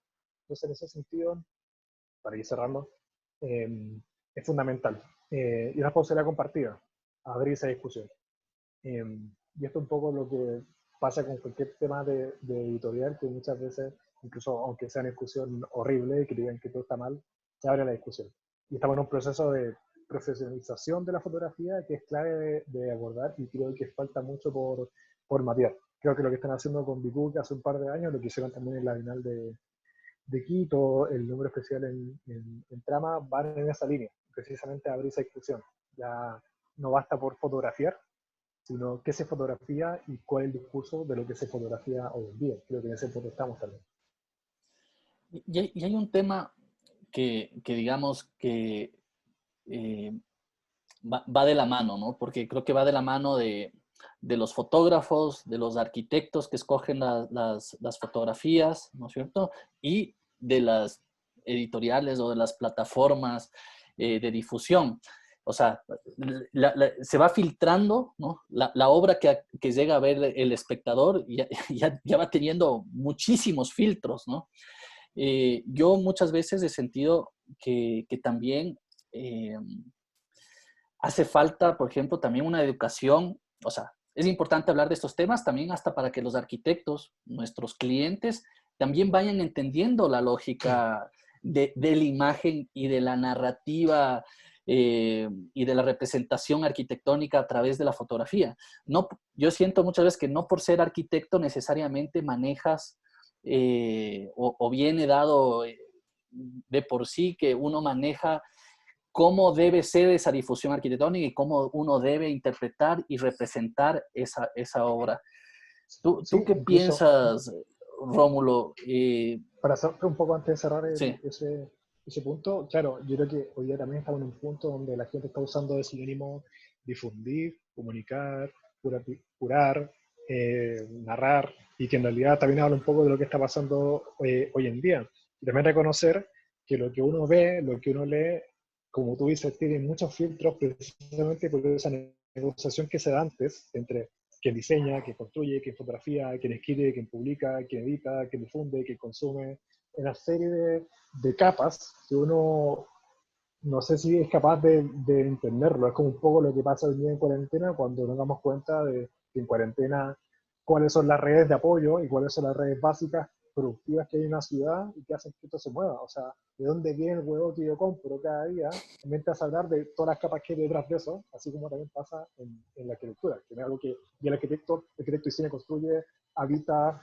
Speaker 2: Entonces, en ese sentido, para ir cerrando, es fundamental. Y la responsabilidad compartida, abrir esa discusión. Y esto es un poco lo que pasa con cualquier tema de editorial, que muchas veces, incluso aunque sea una discusión horrible y que digan que todo está mal, se abre la discusión. Y estamos en un proceso de profesionalización de la fotografía que es clave de abordar y creo que falta mucho por mapear. Creo que lo que están haciendo con Bicook hace un par de años, lo que hicieron también en la Bienal de Quito, el número especial en Trama, van en esa línea, precisamente a abrir esa discusión. Ya no basta por fotografiar, sino qué se fotografía y cuál es el discurso de lo que se fotografía hoy en día. Creo que en ese punto estamos también.
Speaker 1: Y hay un tema que digamos que va de la mano, ¿no? Porque creo que va de la mano de los fotógrafos, de los arquitectos que escogen las fotografías, ¿no es cierto? Y de las editoriales o de las plataformas de difusión. O sea, se va filtrando, ¿no? La obra que llega a ver el espectador ya va teniendo muchísimos filtros, ¿no? Yo muchas veces he sentido que también hace falta, por ejemplo, también una educación, o sea, es importante hablar de estos temas también hasta para que los arquitectos, nuestros clientes, también vayan entendiendo la lógica de la imagen y de la narrativa y de la representación arquitectónica a través de la fotografía. No, yo siento muchas veces que no por ser arquitecto necesariamente manejas o viene dado de por sí que uno maneja cómo debe ser esa difusión arquitectónica y cómo uno debe interpretar y representar esa obra. ¿Tú
Speaker 2: Sí,
Speaker 1: qué
Speaker 2: incluso
Speaker 1: piensas, Rómulo?
Speaker 2: para cerrar un poco antes de cerrar
Speaker 1: Sí,
Speaker 2: ese punto, claro, yo creo que hoy día también estamos en un punto donde la gente está usando de sinónimo difundir, comunicar, curar, narrar, y que en realidad también habla un poco de lo que está pasando hoy en día. Y también reconocer que lo que uno ve, lo que uno lee, como tú dices, tiene muchos filtros precisamente por esa negociación que se da antes entre quien diseña, quien construye, quien fotografía, quien escribe, quien publica, quien edita, quien difunde, quien consume, una serie de capas que uno no sé si es capaz de entenderlo. Es como un poco lo que pasa hoy día en cuarentena cuando nos damos cuenta de que en cuarentena cuáles son las redes de apoyo y cuáles son las redes básicas productivas que hay en una ciudad y que hacen que esto se mueva. O sea, de dónde viene el huevo que yo compro cada día, también te vas a hablar de todas las capas que hay detrás de eso, así como también pasa en la arquitectura, que es algo que y el arquitecto diseña, construye, habita,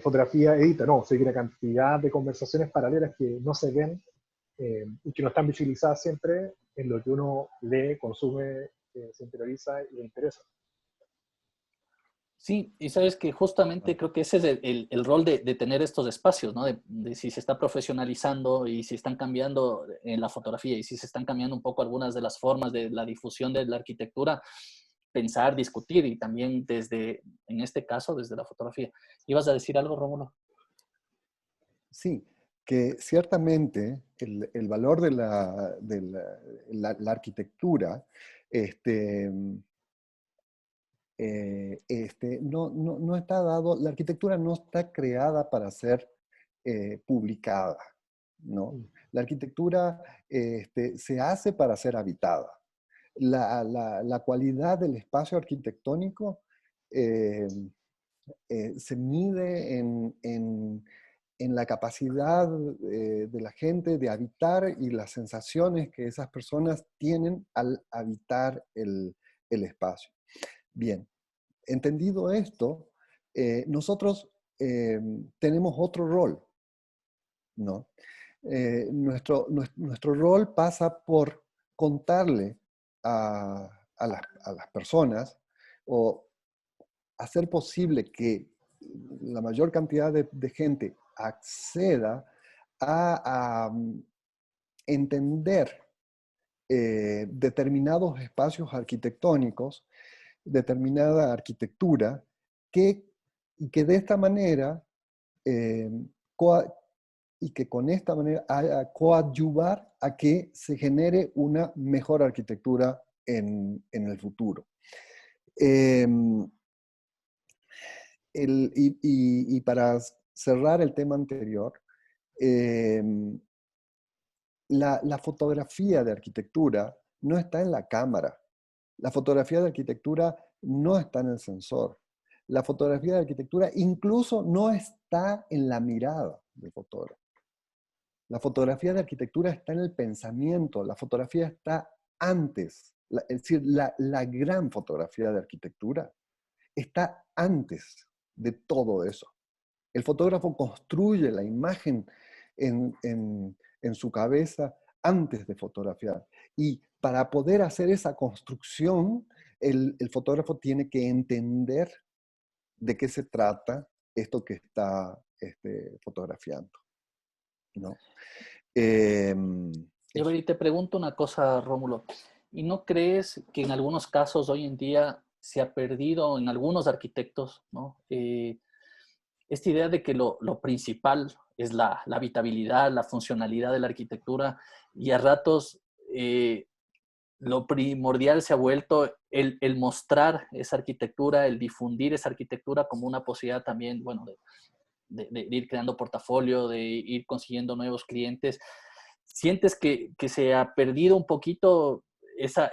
Speaker 2: fotografía, edita. No, o sea, hay una cantidad de conversaciones paralelas que no se ven y que no están visibilizadas siempre en lo que uno lee, consume, se interioriza y le interesa.
Speaker 1: sí, y sabes que justamente creo que ese es el rol de tener estos espacios, ¿no? De si se está profesionalizando y si están cambiando en la fotografía y si se están cambiando un poco algunas de las formas de la difusión de la arquitectura, pensar, discutir y también desde, en este caso, desde la fotografía. ¿Ibas a decir algo, Rómulo?
Speaker 3: Sí, que ciertamente el valor de la arquitectura este, no está dado, la arquitectura no está creada para ser publicada, ¿no? La arquitectura se hace para ser habitada. La cualidad del espacio arquitectónico eh, se mide en la capacidad de la gente de habitar y las sensaciones que esas personas tienen al habitar el espacio. Bien, entendido esto, nosotros tenemos otro rol, ¿no? Nuestro rol pasa por contarle a las personas o hacer posible que la mayor cantidad de gente acceda a entender determinados espacios arquitectónicos, determinada arquitectura, y que de esta manera, eh, y que con esta manera coadyuvar a que se genere una mejor arquitectura en el futuro. Eh, y para cerrar el tema anterior, eh, la fotografía de arquitectura no está en la cámara. La fotografía de arquitectura no está en el sensor. La fotografía de arquitectura incluso no está en la mirada del fotógrafo. La fotografía de arquitectura está en el pensamiento. La fotografía está antes. Es decir, la gran fotografía de arquitectura está antes de todo eso. El fotógrafo construye la imagen en su cabeza antes de fotografiar. Y para poder hacer esa construcción, el fotógrafo tiene que entender de qué se trata esto que está fotografiando, ¿no? Eh,
Speaker 1: Y a ver, y te pregunto una cosa, Rómulo. ¿Y no crees que en algunos casos hoy en día se ha perdido en algunos arquitectos, ¿no? Esta idea de que lo principal es la habitabilidad, la funcionalidad de la arquitectura y a ratos lo primordial se ha vuelto el mostrar esa arquitectura, el difundir esa arquitectura como una posibilidad también, bueno, de ir creando portafolio, de ir consiguiendo nuevos clientes. ¿Sientes que se ha perdido un poquito esa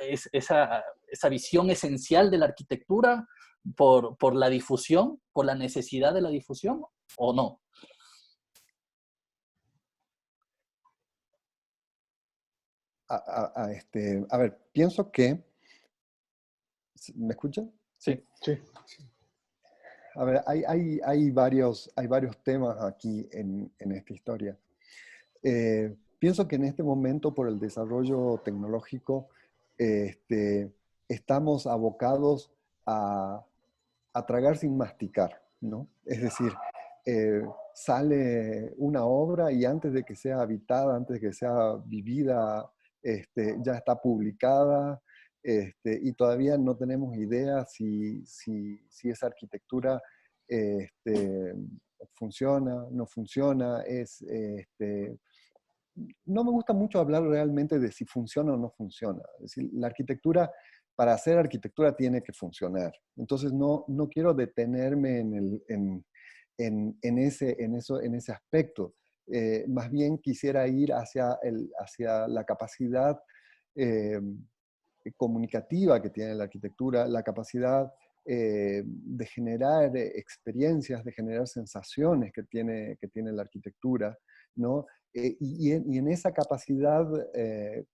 Speaker 1: visión esencial de la arquitectura? por la difusión, por la necesidad de la difusión o no?
Speaker 3: A ver, pienso que... ¿Me escuchan?
Speaker 1: Sí.
Speaker 2: Sí.
Speaker 3: A ver, hay varios temas aquí en esta historia. Pienso que en este momento, por el desarrollo tecnológico, estamos abocados a tragar sin masticar, ¿no? Es decir, sale una obra y antes de que sea habitada, antes de que sea vivida, ya está publicada, y todavía no tenemos idea si esa arquitectura funciona, no funciona. No me gusta mucho hablar realmente de si funciona o no funciona. Es decir, la arquitectura, para hacer arquitectura, tiene que funcionar. Entonces, no quiero detenerme en ese aspecto. Más bien quisiera ir hacia la capacidad comunicativa que tiene la arquitectura, la capacidad de generar experiencias, de generar sensaciones que tiene la arquitectura, ¿no? Y en esa capacidad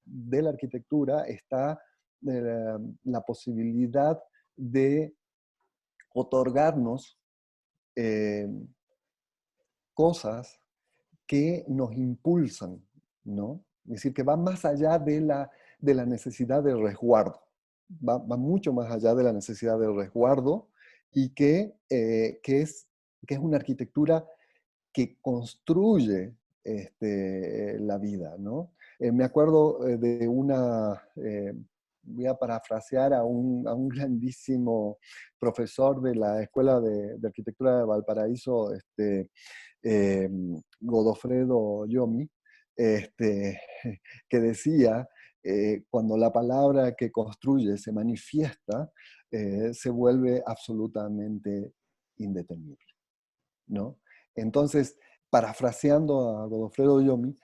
Speaker 3: de la arquitectura está la posibilidad de otorgarnos cosas que nos impulsan, ¿no? Es decir, que va más allá de la necesidad de resguardo, va mucho más allá de la necesidad de resguardo y que es una arquitectura que construye la vida, ¿no? Me acuerdo de voy a parafrasear a un grandísimo profesor de la Escuela de Arquitectura de Valparaíso, Godofredo Yomi, que decía, cuando la palabra que construye se manifiesta, se vuelve absolutamente indetenible, ¿no? Entonces, parafraseando a Godofredo Yomi,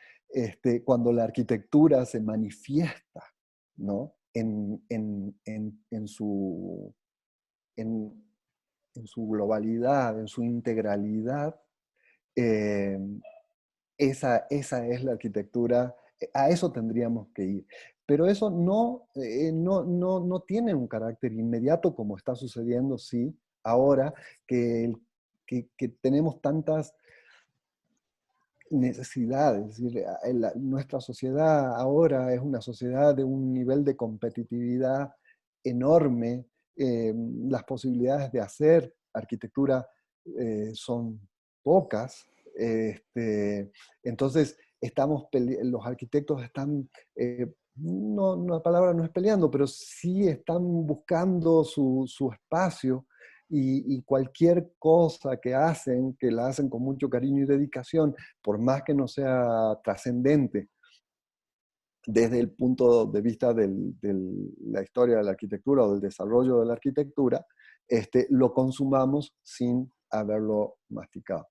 Speaker 3: cuando la arquitectura se manifiesta, ¿no? en su globalidad, en su integralidad, esa es la arquitectura, a eso tendríamos que ir. Pero eso no tiene un carácter inmediato como está sucediendo, sí, ahora que tenemos tantas necesidades. Es decir, nuestra sociedad ahora es una sociedad de un nivel de competitividad enorme. Las posibilidades de hacer arquitectura son pocas. Entonces, los arquitectos están, la palabra no es peleando, pero sí están buscando su espacio. Y cualquier cosa que la hacen con mucho cariño y dedicación, por más que no sea trascendente desde el punto de vista de la historia de la arquitectura o del desarrollo de la arquitectura, lo consumamos sin haberlo masticado.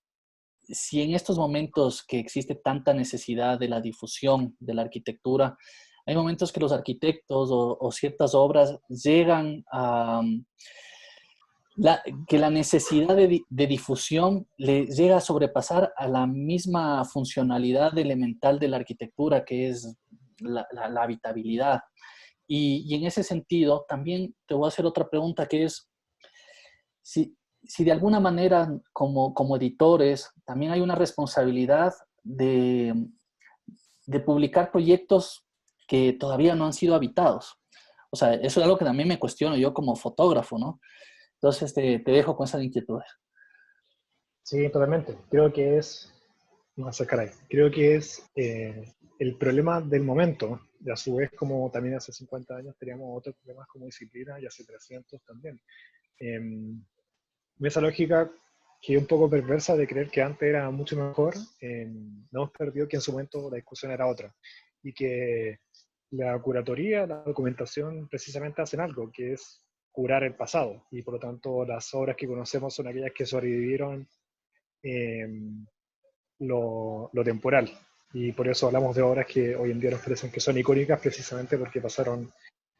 Speaker 1: Si en estos momentos que existe tanta necesidad de la difusión de la arquitectura, hay momentos que los arquitectos o ciertas obras llegan a... que la necesidad de difusión le llega a sobrepasar a la misma funcionalidad elemental de la arquitectura, que es la habitabilidad. Y en ese sentido, también te voy a hacer otra pregunta, que es, si de alguna manera, como editores, también hay una responsabilidad de publicar proyectos que todavía no han sido habitados. O sea, eso es algo que también me cuestiono yo como fotógrafo, ¿no? Entonces te dejo con esas inquietudes.
Speaker 2: Sí, totalmente. Creo que creo que es el problema del momento. Y a su vez, como también hace 50 años teníamos otros problemas como disciplina y hace 300 también. Esa lógica que es un poco perversa de creer que antes era mucho mejor, no hemos perdido que en su momento la discusión era otra. Y que la curatoría, la documentación precisamente hacen algo, que es curar el pasado. Y por lo tanto las obras que conocemos son aquellas que sobrevivieron lo temporal. Y por eso hablamos de obras que hoy en día nos parecen que son icónicas precisamente porque pasaron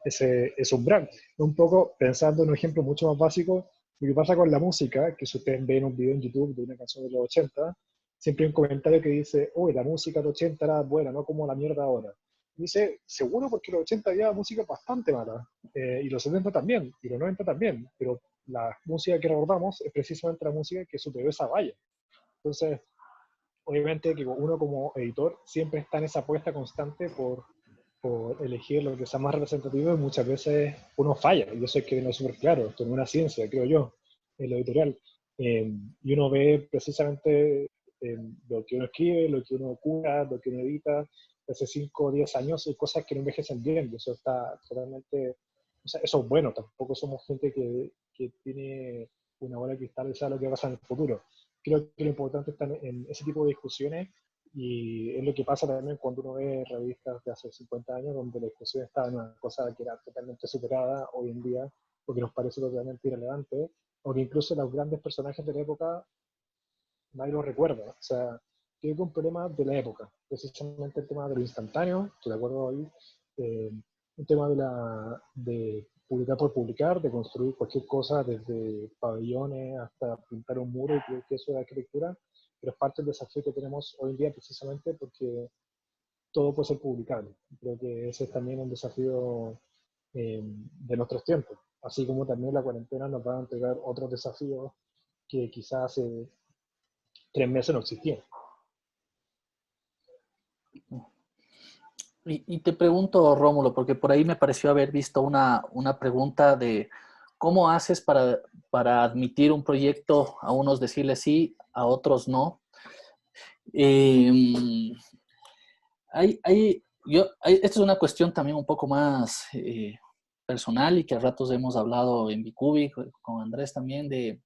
Speaker 2: ese umbral. Un poco pensando en un ejemplo mucho más básico, Lo que pasa con la música, que si ustedes ven un video en YouTube de una canción de los 80, siempre hay un comentario que dice, uy, la música de los 80 era buena, no como la mierda ahora. Y dice, seguro porque los 80 había música bastante mala, y los 70 también, y los 90 también, pero la música que recordamos es precisamente la música que superó esa valla. Entonces, obviamente que uno como editor siempre está en esa apuesta constante por elegir lo que sea más representativo y muchas veces uno falla, y eso hay que tenerlo súper claro, esto no es una ciencia, creo yo, en lo editorial. Y uno ve precisamente lo que uno escribe, lo que uno cura, lo que uno edita, hace 5 o 10 años, hay cosas que no envejecen bien, y eso está totalmente, o sea, eso es bueno, tampoco somos gente que tiene una bola de cristal y sabe lo que va a pasar en el futuro. Creo que lo importante está en ese tipo de discusiones y es lo que pasa también cuando uno ve revistas de hace 50 años donde la discusión estaba en una cosa que era totalmente superada hoy en día porque nos parece totalmente irrelevante, o que incluso los grandes personajes de la época nadie los recuerda. O sea, creo que un problema de la época, precisamente el tema de lo instantáneo, estoy de acuerdo ahí, un tema de publicar por publicar, de construir cualquier cosa desde pabellones hasta pintar un muro, y creo que eso es arquitectura, pero es parte del desafío que tenemos hoy en día precisamente porque todo puede ser publicable. Creo que ese es también un desafío de nuestros tiempos, así como también la cuarentena nos va a entregar otros desafíos que quizás hace 3 meses no existían.
Speaker 1: Y te pregunto, Rómulo, porque por ahí me pareció haber visto una pregunta de cómo haces para admitir un proyecto, a unos decirles sí, a otros no. Eh, esta es una cuestión también un poco más personal y que a ratos hemos hablado en Bicubi, con Andrés también, de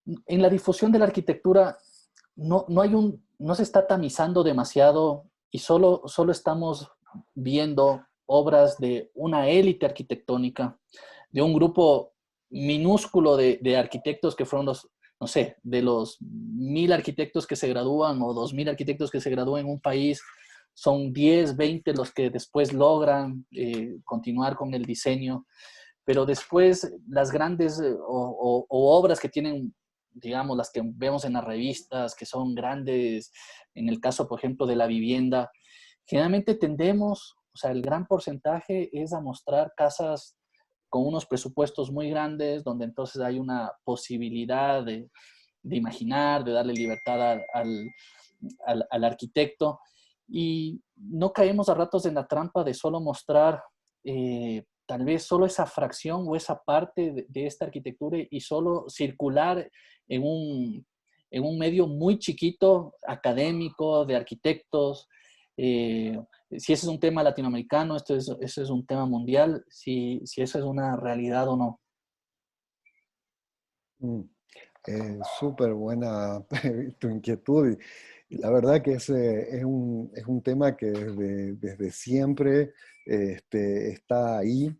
Speaker 1: en la difusión de la arquitectura no se está tamizando demasiado y solo estamos viendo obras de una élite arquitectónica, de un grupo minúsculo de arquitectos que fueron no sé, de los 1000 arquitectos que se gradúan o 2000 arquitectos que se gradúan en un país, son 10, 20 los que después logran continuar con el diseño, pero después las grandes o obras que tienen, digamos, las que vemos en las revistas, que son grandes, en el caso, por ejemplo, de la vivienda, generalmente tendemos, o sea, el gran porcentaje es a mostrar casas con unos presupuestos muy grandes, donde entonces hay una posibilidad de imaginar, de darle libertad al arquitecto, y no caemos a ratos en la trampa de solo mostrar tal vez solo esa fracción o esa parte de esta arquitectura y solo circular en un medio muy chiquito, académico, de arquitectos. Si ese es un tema latinoamericano, ese es un tema mundial, si eso es una realidad o no.
Speaker 3: Súper buena tu inquietud. Y la verdad que es un tema que desde siempre está ahí.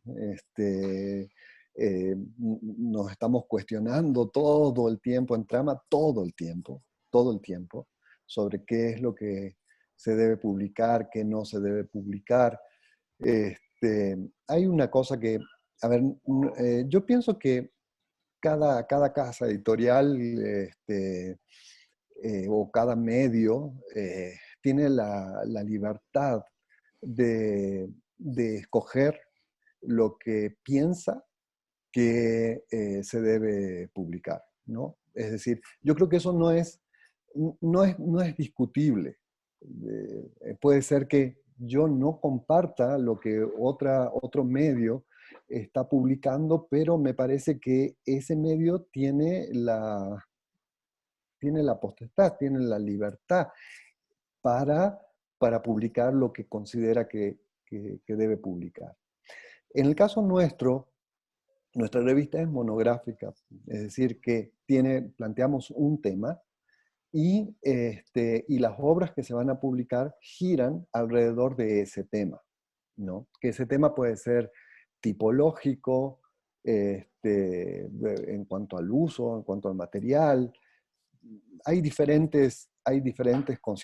Speaker 3: Nos estamos cuestionando todo el tiempo en Trama, todo el tiempo, sobre qué es lo que se debe publicar, qué no se debe publicar. Hay una cosa que, a ver, yo pienso que cada casa editorial o cada medio tiene la libertad de escoger lo que piensa que se debe publicar, ¿no? Es decir, yo creo que eso no es discutible. Puede ser que yo no comparta lo que otro medio está publicando, pero me parece que ese medio tiene la potestad, tiene la libertad para, para publicar lo que considera que debe publicar. En el caso nuestro, nuestra revista es monográfica, es decir, que planteamos un tema y las obras que se van a publicar giran alrededor de ese tema, ¿no? Que ese tema puede ser tipológico, en cuanto al uso, en cuanto al material. Hay diferentes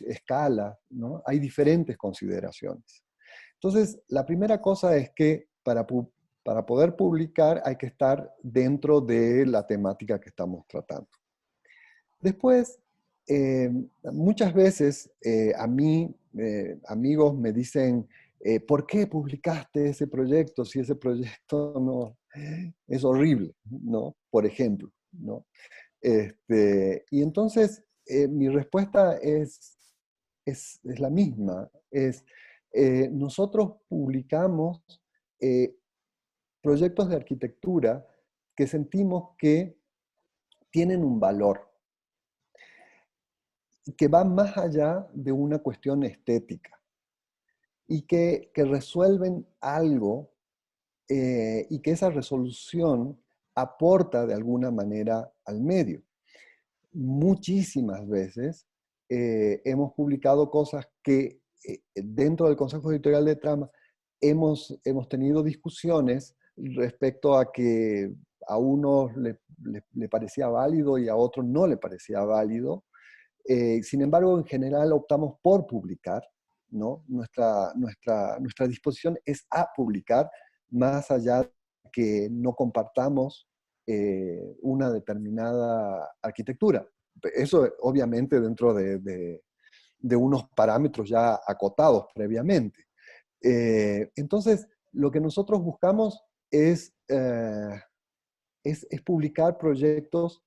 Speaker 3: escalas, ¿no? Hay diferentes consideraciones. Entonces, la primera cosa es que Para poder publicar hay que estar dentro de la temática que estamos tratando. Después, muchas veces a mí, amigos me dicen, ¿por qué publicaste ese proyecto si ese proyecto no, es horrible, ¿no? Por ejemplo, ¿no? Y entonces mi respuesta es la misma, nosotros publicamos eh, proyectos de arquitectura que sentimos que tienen un valor, que va más allá de una cuestión estética y que resuelven algo y que esa resolución aporta de alguna manera al medio. Muchísimas veces hemos publicado cosas que dentro del Consejo Editorial de Trama hemos tenido discusiones respecto a que a unos le parecía válido y a otros no le parecía válido. Sin embargo, en general optamos por publicar, ¿no? Nuestra disposición es a publicar, más allá de que no compartamos una determinada arquitectura. Eso obviamente dentro de unos parámetros ya acotados previamente. Entonces, lo que nosotros buscamos es publicar proyectos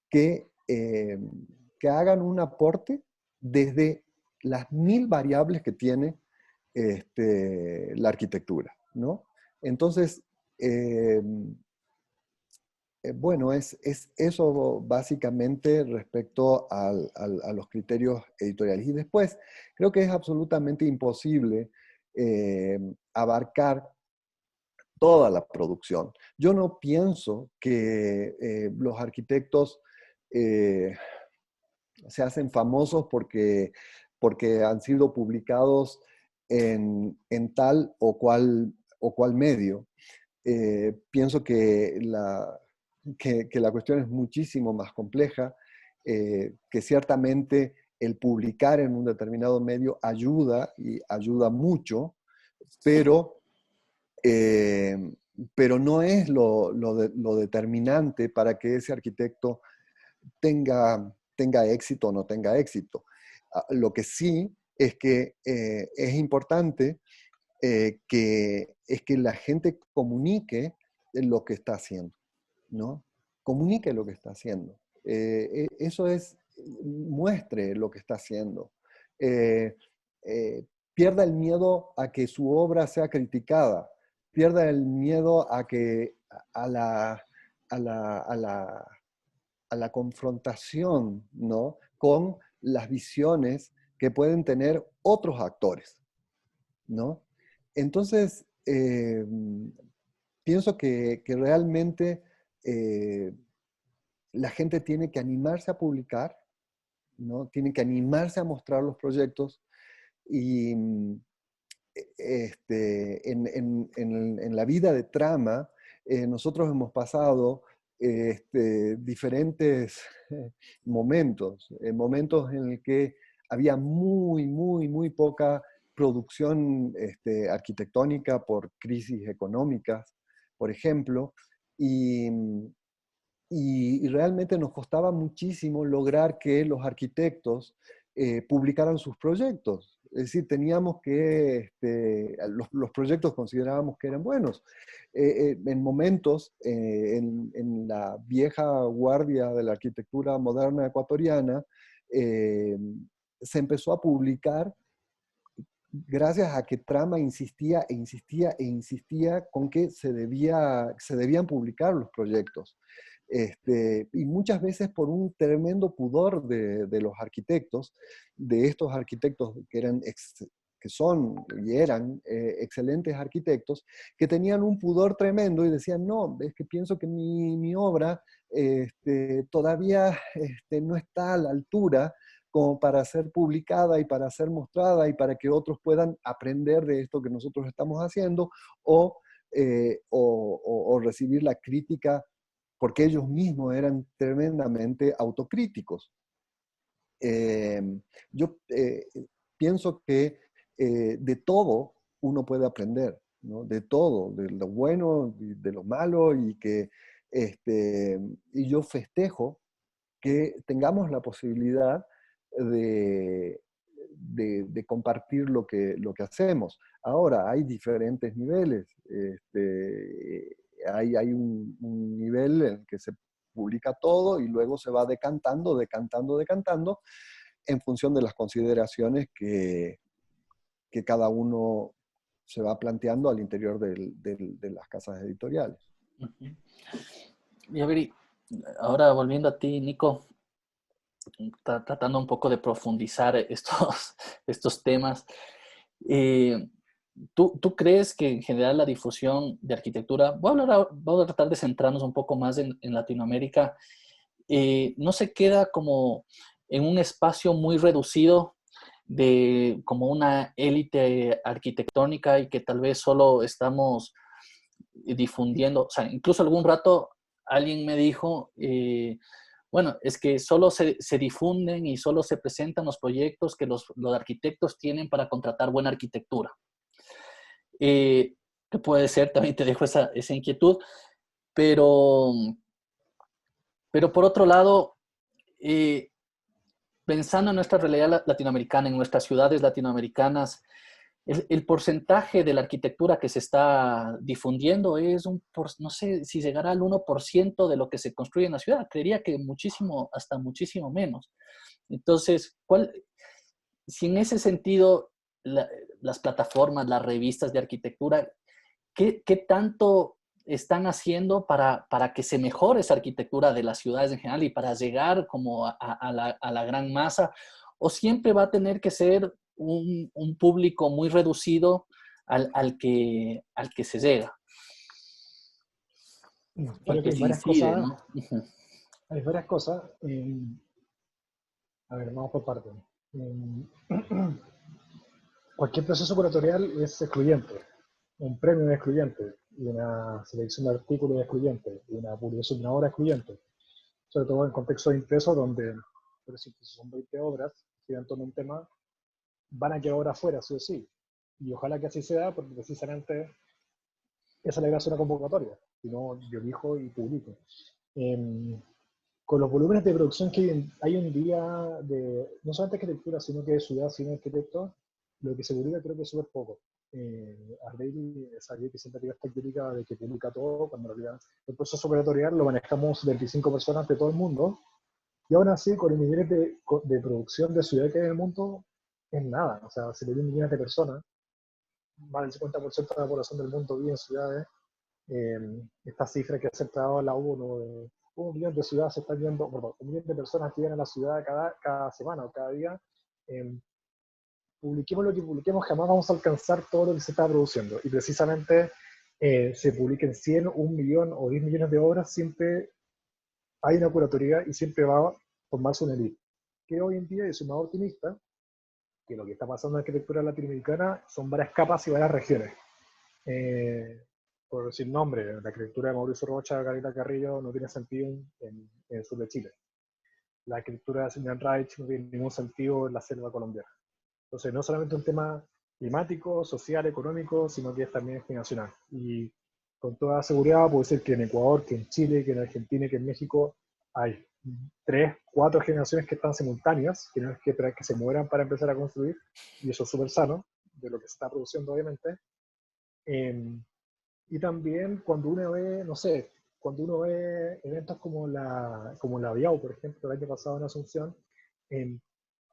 Speaker 3: que, que hagan un aporte desde las 1000 variables que tiene la arquitectura, ¿no? Entonces, bueno, es eso básicamente respecto a los criterios editoriales. Y después, creo que es absolutamente imposible abarcar toda la producción. Yo no pienso que los arquitectos se hacen famosos porque han sido publicados en tal o cual medio. Pienso que la cuestión es muchísimo más compleja, que ciertamente el publicar en un determinado medio ayuda y ayuda mucho, pero no es lo determinante para que ese arquitecto tenga éxito o no tenga éxito. Lo que sí es que es importante es que la gente comunique lo que está haciendo, ¿no? Comunique lo que está haciendo. Eso es, muestre lo que está haciendo. Eh, Pierda el miedo a que su obra sea criticada, pierda el miedo a que a la, a la, a la, a la confrontación, ¿no? Con las visiones que pueden tener otros actores, ¿no? Entonces, pienso que realmente la gente tiene que animarse a publicar, ¿no? Tiene que animarse a mostrar los proyectos y en la vida de Trama, nosotros hemos pasado diferentes momentos, momentos en el que había muy poca producción arquitectónica por crisis económicas, por ejemplo, y, y realmente nos costaba muchísimo lograr que los arquitectos publicaran sus proyectos. Es decir, teníamos que, los proyectos considerábamos que eran buenos. En momentos, en la vieja guardia de la arquitectura moderna ecuatoriana, se empezó a publicar gracias a que Trama insistía e insistía e insistía con que se debían publicar los proyectos. Y muchas veces por un tremendo pudor de los arquitectos, de estos arquitectos que son y eran excelentes arquitectos, que tenían un pudor tremendo y decían, no, es que pienso que mi obra todavía no está a la altura como para ser publicada y para ser mostrada y para que otros puedan aprender de esto que nosotros estamos haciendo o, o recibir la crítica porque ellos mismos eran tremendamente autocríticos. Yo pienso que de todo uno puede aprender, ¿no? De todo, de lo bueno, de lo malo, y yo festejo que tengamos la posibilidad de, de compartir lo que hacemos. Ahora, hay diferentes niveles. Hay un nivel en el que se publica todo y luego se va decantando, decantando, decantando, en función de las consideraciones que cada uno se va planteando al interior de las casas editoriales.
Speaker 1: Ujú. Y a ver, ahora volviendo a ti, Nico, tratando un poco de profundizar estos temas, eh, ¿tú crees que en general la difusión de arquitectura, voy a tratar de centrarnos un poco más en Latinoamérica, no se queda como en un espacio muy reducido de como una élite arquitectónica y que tal vez solo estamos difundiendo? O sea, incluso algún rato alguien me dijo, bueno, es que solo se difunden y solo se presentan los proyectos que los arquitectos tienen para contratar buena arquitectura. Que puede ser, también te dejo esa inquietud, pero, pero por otro lado, eh, pensando en nuestra realidad latinoamericana, en nuestras ciudades latinoamericanas, el porcentaje de la arquitectura que se está difundiendo es no sé si llegará al 1% de lo que se construye en la ciudad. Creería que muchísimo, hasta muchísimo menos. Entonces, si en ese sentido las plataformas, las revistas de arquitectura, ¿qué tanto están haciendo para que se mejore esa arquitectura de las ciudades en general y para llegar como a la gran masa? ¿O siempre va a tener que ser un público muy reducido al que se llega?
Speaker 2: Creo
Speaker 1: Al
Speaker 2: que
Speaker 1: que
Speaker 2: hay
Speaker 1: se
Speaker 2: varias
Speaker 1: incide,
Speaker 2: cosas.
Speaker 1: ¿no? Ujú.
Speaker 2: Hay varias cosas. A ver, vamos por partes. Cualquier proceso curatorial es excluyente. Un premio es excluyente. Y una selección de artículos es excluyente. Y una publicación de una obra es excluyente. Sobre todo en contextos impresos donde, por ejemplo, si son 20 obras que giran en torno a un tema, van a quedar obras fuera, sí o sí. Y ojalá que así sea, porque precisamente esa es la gracia de una convocatoria. Si no, yo elijo y publico. Con los volúmenes de producción que hay un día de, no solamente arquitectura, sino que de ciudad, sino de arquitectos, lo que se publica creo que es súper poco. Ardeil sabía que siempre tiene esta crítica de que publica todo, cuando en realidad el proceso curatorial lo manejamos 25 personas de todo el mundo, y aún así, con los niveles de producción de ciudad que hay en el mundo, es nada. O sea, se le ven millones de personas, más del 50% de la población del mundo vive en ciudades. Esta cifra que ha aceptado la ONU de 1 millón de ciudades se están viendo, perdón, 1 millón de personas que viven en la ciudad cada semana o cada día. Publiquemos lo que publiquemos, jamás vamos a alcanzar todo lo que se está produciendo. Y precisamente se publiquen 100, 1 millón o 10 millones de obras, siempre hay una curatoría y siempre va a formarse una élite. Que hoy en día, yo soy más optimista, que lo que está pasando en la arquitectura latinoamericana son varias capas y varias regiones. Por decir nombre, la arquitectura de Mauricio Rocha, Carita Carrillo no tiene sentido en el sur de Chile. La arquitectura de Señor Reich no tiene ningún sentido en la selva colombiana. Entonces, no solamente un tema climático, social, económico, sino que es también generacional. Y con toda seguridad puedo decir que en Ecuador, que en Chile, que en Argentina, que en México hay 3, 4 generaciones que están simultáneas, que no es que esperar que se mueran para empezar a construir, y eso es súper sano, de lo que se está produciendo obviamente. Y también cuando uno ve, no sé, cuando uno ve eventos como la BIAU, por ejemplo, el año pasado en Asunción,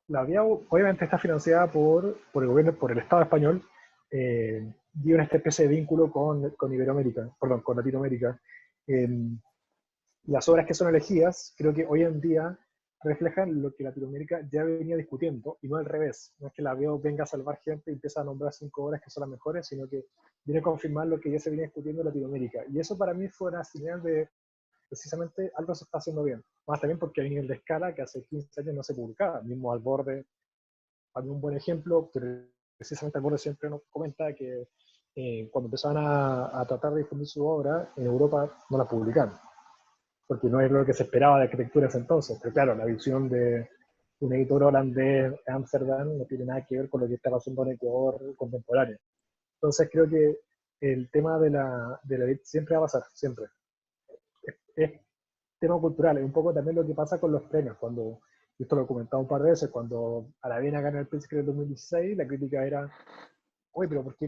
Speaker 2: la BIAU obviamente está financiada por el gobierno, por el Estado español, dio una especie de vínculo con Iberoamérica, perdón, con Latinoamérica. Las obras que son elegidas, creo que hoy en día reflejan lo que Latinoamérica ya venía discutiendo, y no al revés. No es que la BIAU venga a salvar gente y empieza a nombrar 5 obras que son las mejores, sino que viene a confirmar lo que ya se venía discutiendo en Latinoamérica. Y eso para mí fue una señal de precisamente algo se está haciendo bien. Más también porque hay nivel de escala que hace 15 años no se publicaba. Mismo Al Borde, para mí un buen ejemplo, que precisamente Al Borde siempre nos comenta que cuando empezaban a tratar de difundir su obra, en Europa no la publicaban, porque no es lo que se esperaba de arquitectura en ese entonces. Pero claro, la visión de un editor holandés de Ámsterdam no tiene nada que ver con lo que está pasando en Ecuador contemporáneo. Entonces creo que el tema de la elite siempre va a pasar, siempre. Es tema cultural, es un poco también lo que pasa con los premios, cuando, y esto lo he comentado un par de veces, cuando Aravena gana el Príncipe en el 2016, la crítica era, oye, pero ¿por qué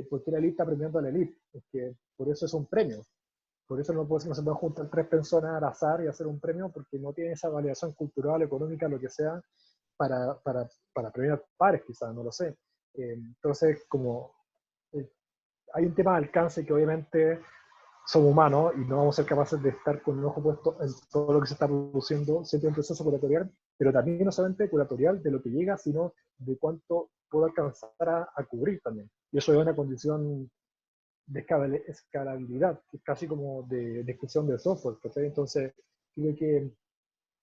Speaker 2: por qué la elite está premiando a la elite? Es que por eso es un premio. Por eso no se pueden juntar tres personas al azar y hacer un premio, porque no tiene esa validación cultural, económica, lo que sea, para premiar pares, quizás, no lo sé. Entonces, como eh, hay un tema de alcance que obviamente somos humanos y no vamos a ser capaces de estar con un ojo puesto en todo lo que se está produciendo, siempre un proceso curatorial, pero también no solamente curatorial de lo que llega, sino de cuánto puedo alcanzar a cubrir también. Y eso es una condición de escalabilidad, que es casi como de descripción del software. ¿Sí? Entonces, creo que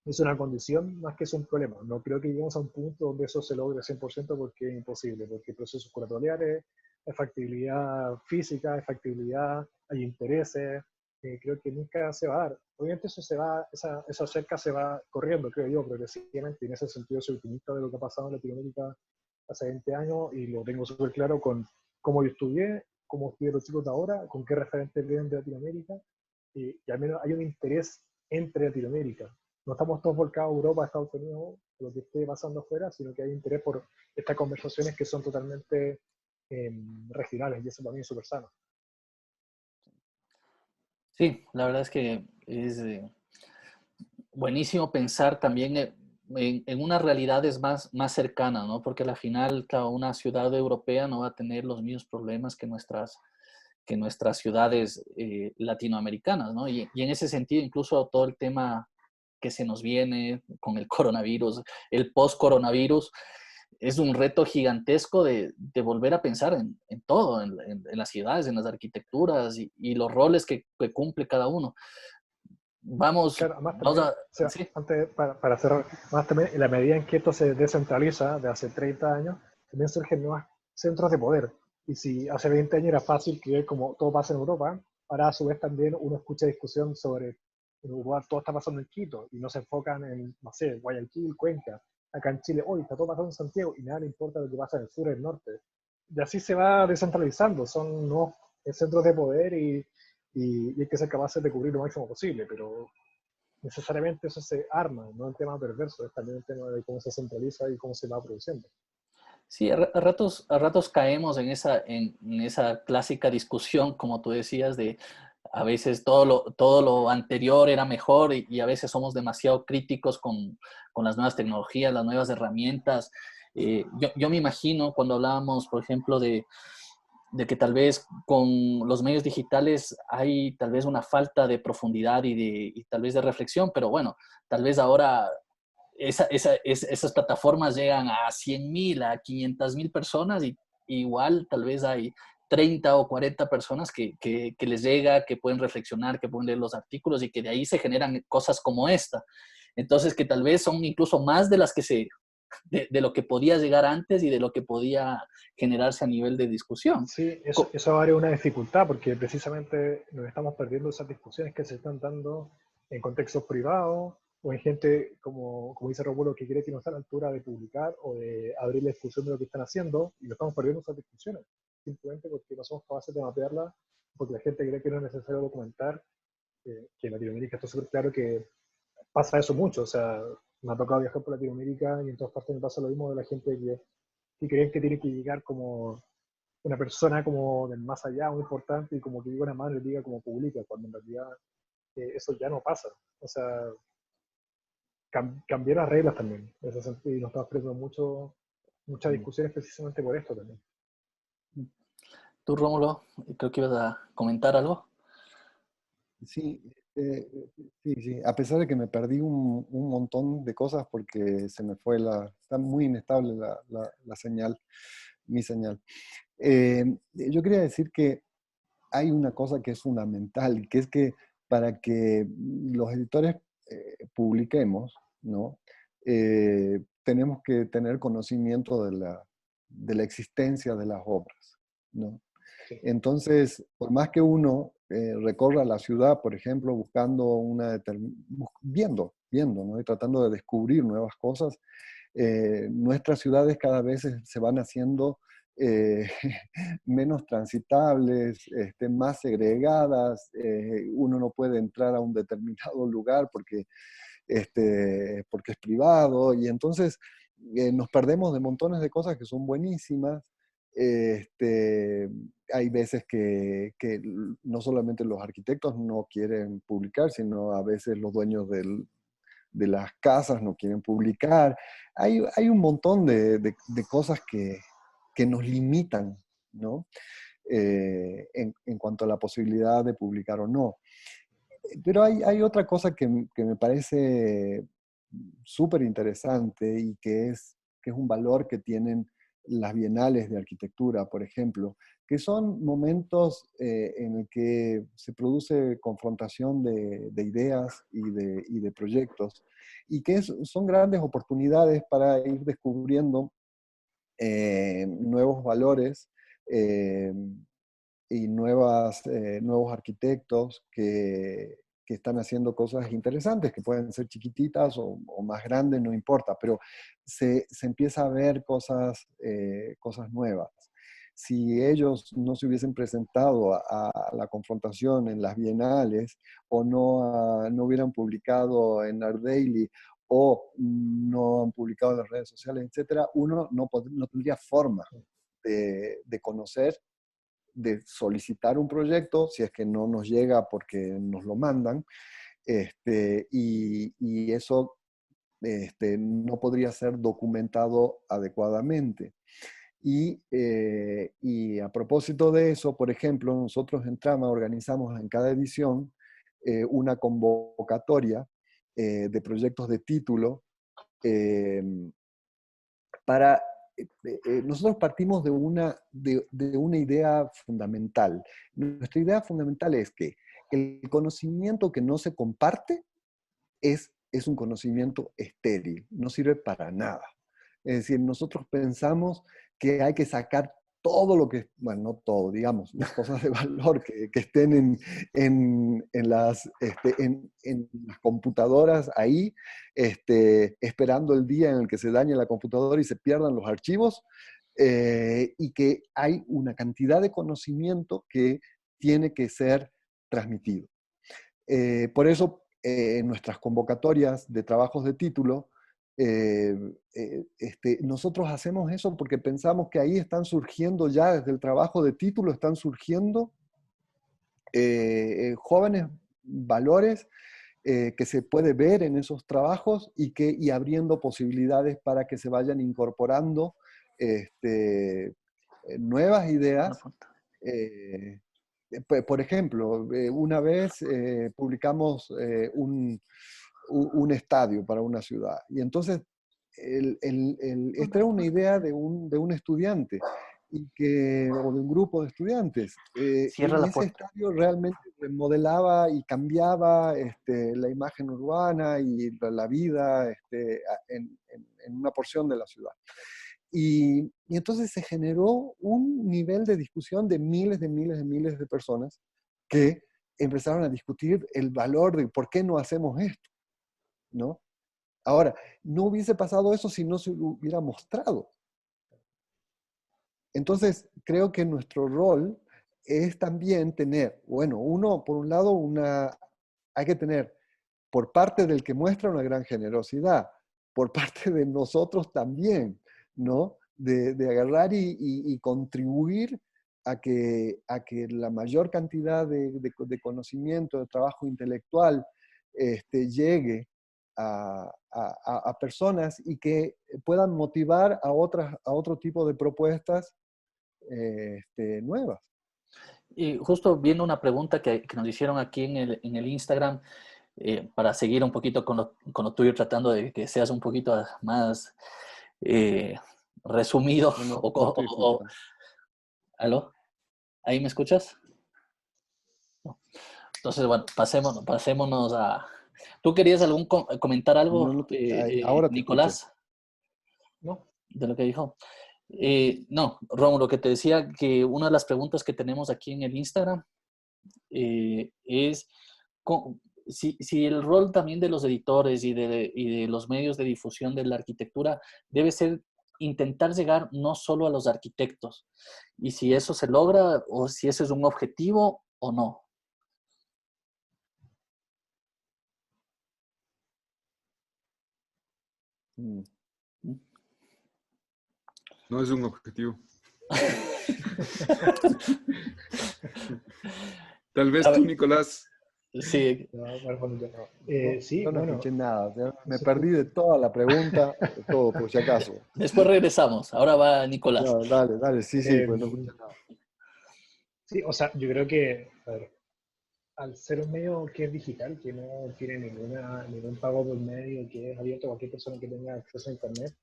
Speaker 2: es una condición más que es un problema. No creo que lleguemos a un punto donde eso se logre 100% porque es imposible, porque hay procesos curatoriales, hay factibilidad física, hay factibilidad, hay intereses, creo que nunca se va a dar. Obviamente eso se va, esa cerca se va corriendo, creo yo, progresivamente, y en ese sentido soy optimista de lo que ha pasado en Latinoamérica hace 20 años y lo tengo súper claro con cómo yo estudié, cómo estudié los chicos de ahora, con qué referentes vienen de Latinoamérica, y al menos hay un interés entre Latinoamérica. No estamos todos volcados a Europa, a Estados Unidos, lo que esté pasando afuera, sino que hay interés por estas conversaciones que son totalmente regionales, y eso también es súper sano.
Speaker 1: Sí, la verdad es que es buenísimo pensar también en unas realidades más cercanas, ¿no? Porque al final, claro, una ciudad europea no va a tener los mismos problemas que nuestras ciudades latinoamericanas, ¿no? Y en ese sentido, incluso todo el tema que se nos viene con el coronavirus, el post-coronavirus, es un reto gigantesco de volver a pensar en todo, en las ciudades, en las arquitecturas y los roles que cumple cada uno. Vamos,
Speaker 2: Claro, más
Speaker 1: vamos
Speaker 2: también,
Speaker 1: a...
Speaker 2: o sea,
Speaker 1: Sí,
Speaker 2: antes, para cerrar, más también, en la medida en que esto se descentraliza de hace 30 años, también surgen nuevos centros de poder. Y si hace 20 años era fácil creer como todo pasa en Europa, ahora a su vez también uno escucha discusión sobre en Uruguay todo está pasando en Quito y no se enfocan en, no sé, Guayaquil, Cuenca. Acá en Chile, hoy está todo pasando en Santiago y nada le importa lo que pasa en el sur y el norte. Y así se va descentralizando, son nuevos centros de poder y hay que ser capaces de cubrir lo máximo posible, pero necesariamente eso se arma, no es un tema perverso, es también un tema de cómo se centraliza y cómo se va produciendo.
Speaker 1: sí, a ratos caemos en esa clásica discusión, como tú decías, de a veces todo lo anterior era mejor y a veces somos demasiado críticos con las nuevas tecnologías, las nuevas herramientas. Yo me imagino cuando hablábamos, por ejemplo, de que tal vez con los medios digitales hay tal vez una falta de profundidad y tal vez de reflexión, pero bueno, tal vez ahora esas plataformas llegan a 100.000, a 500.000 personas y igual tal vez hay 30 o 40 personas que les llega, que pueden reflexionar, que pueden leer los artículos y que de ahí se generan cosas como esta. Entonces, que tal vez son incluso más de las que de lo que podía llegar antes y de lo que podía generarse a nivel de discusión.
Speaker 2: Sí, eso abre una dificultad porque precisamente nos estamos perdiendo esas discusiones que se están dando en contextos privados o en gente, como dice Romulo, que cree que no está a la altura de publicar o de abrir la discusión de lo que están haciendo y lo estamos perdiendo esas discusiones, simplemente porque no somos capaces de mapearlas, porque la gente cree que no es necesario documentar, que en Latinoamérica está súper claro que pasa eso mucho, o sea, me ha tocado viajar por Latinoamérica y en todas partes me pasa lo mismo de la gente que creen que tiene que llegar como una persona como del más allá, muy importante, y como que diga una mano y diga como publica, cuando en realidad eso ya no pasa. O sea, cambiar las reglas también, en ese sentido, y nos estamos perdiendo muchas discusiones precisamente por esto también.
Speaker 1: Tú, Rómulo, creo que ibas a comentar algo.
Speaker 3: Sí, sí. A pesar de que me perdí un montón de cosas porque se me fue está muy inestable la señal, mi señal. Yo quería decir que hay una cosa que es fundamental, que es que para que los editores publiquemos, ¿no? Tenemos que tener conocimiento de la existencia de las obras, ¿no?
Speaker 2: Sí.
Speaker 3: Entonces, por más que uno recorra la ciudad, por ejemplo, buscando viendo, ¿no? Y tratando de descubrir nuevas cosas, nuestras ciudades cada vez se van haciendo eh, menos transitables, más segregadas, uno no puede entrar a un determinado lugar porque es privado, y entonces nos perdemos de montones de cosas que son buenísimas. Hay veces que no solamente los arquitectos no quieren publicar, sino a veces los dueños de las casas no quieren publicar. Hay un montón de cosas que nos limitan, ¿no? En cuanto a la posibilidad de publicar o no. Pero hay otra cosa que me parece súper interesante y que es un valor que tienen las bienales de arquitectura, por ejemplo, que son momentos en el que se produce confrontación de ideas y de proyectos, y que son grandes oportunidades para ir descubriendo nuevos valores eh, y nuevos arquitectos que están haciendo cosas interesantes, que pueden ser chiquititas o más grandes, no importa, pero se empieza a ver cosas nuevas. Si ellos no se hubiesen presentado a la confrontación en las bienales, o no hubieran publicado en Art Daily, o no han publicado en las redes sociales, etcétera, uno no tendría forma de conocer, de solicitar un proyecto, si es que no nos llega porque nos lo mandan, y eso no podría ser documentado adecuadamente. Y a propósito de eso, por ejemplo, nosotros en Trama organizamos en cada edición una convocatoria de proyectos de título eh, para... nosotros partimos de una idea fundamental. Nuestra idea fundamental es que el conocimiento que no se comparte es un conocimiento estéril, no sirve para nada. Es decir, nosotros pensamos que hay que sacar todo lo que, bueno, no todo, digamos, las cosas de valor que estén en las computadoras ahí, esperando el día en el que se dañe la computadora y se pierdan los archivos, y que hay una cantidad de conocimiento que tiene que ser transmitido. Por eso, en nuestras convocatorias de trabajos de título, nosotros hacemos eso porque pensamos que ahí están surgiendo ya, desde el trabajo de título, están surgiendo jóvenes valores que se puede ver en esos trabajos y abriendo posibilidades para que se vayan incorporando nuevas ideas. Por ejemplo, una vez publicamos un estadio para una ciudad, y entonces esta era una idea de un estudiante o de un grupo de estudiantes,
Speaker 1: Cierra
Speaker 3: y
Speaker 1: la
Speaker 3: ese
Speaker 1: puerta.
Speaker 3: estadio realmente remodelaba y cambiaba la imagen urbana y la vida en una porción de la ciudad. Y entonces se generó un nivel de discusión de miles de personas que empezaron a discutir el valor de por qué no hacemos esto, ¿no? Ahora, no hubiese pasado eso si no se hubiera mostrado. Entonces, creo que nuestro rol es también tener, bueno, por un lado, hay que tener por parte del que muestra una gran generosidad, por parte de nosotros también, ¿no? De agarrar y contribuir a que la mayor cantidad de conocimiento, de trabajo intelectual, llegue a personas y que puedan motivar a otro tipo de propuestas nuevas.
Speaker 1: Y justo viendo una pregunta que nos hicieron aquí en el Instagram, para seguir un poquito con lo tuyo, tratando de que seas un poquito más resumido.
Speaker 3: No estoy escuchando.
Speaker 1: ¿Aló? ¿Ahí me escuchas? No. Entonces, bueno, pasémonos a... ¿Tú querías comentar algo,
Speaker 3: Ahora te escuché.
Speaker 1: Nicolás, de lo que dijo? No, Rómulo, que te decía que una de las preguntas que tenemos aquí en el Instagram es si el rol también de los editores y de los medios de difusión de la arquitectura debe ser intentar llegar no solo a los arquitectos, y si eso se logra o si ese es un objetivo o no.
Speaker 4: No es un objetivo. Tal vez tú, Nicolás.
Speaker 1: Sí.
Speaker 2: Sí,
Speaker 3: yo no
Speaker 2: bueno,
Speaker 3: escuché nada, me perdí de toda la pregunta, de todo, por si acaso.
Speaker 1: Después regresamos. Ahora va Nicolás.
Speaker 3: No, dale, sí, pues no escuché nada.
Speaker 2: sí, o sea, yo creo que, a ver, al ser un medio que es digital, que no tiene ningún pago por medio, que es abierto a cualquier persona que tenga acceso a Internet,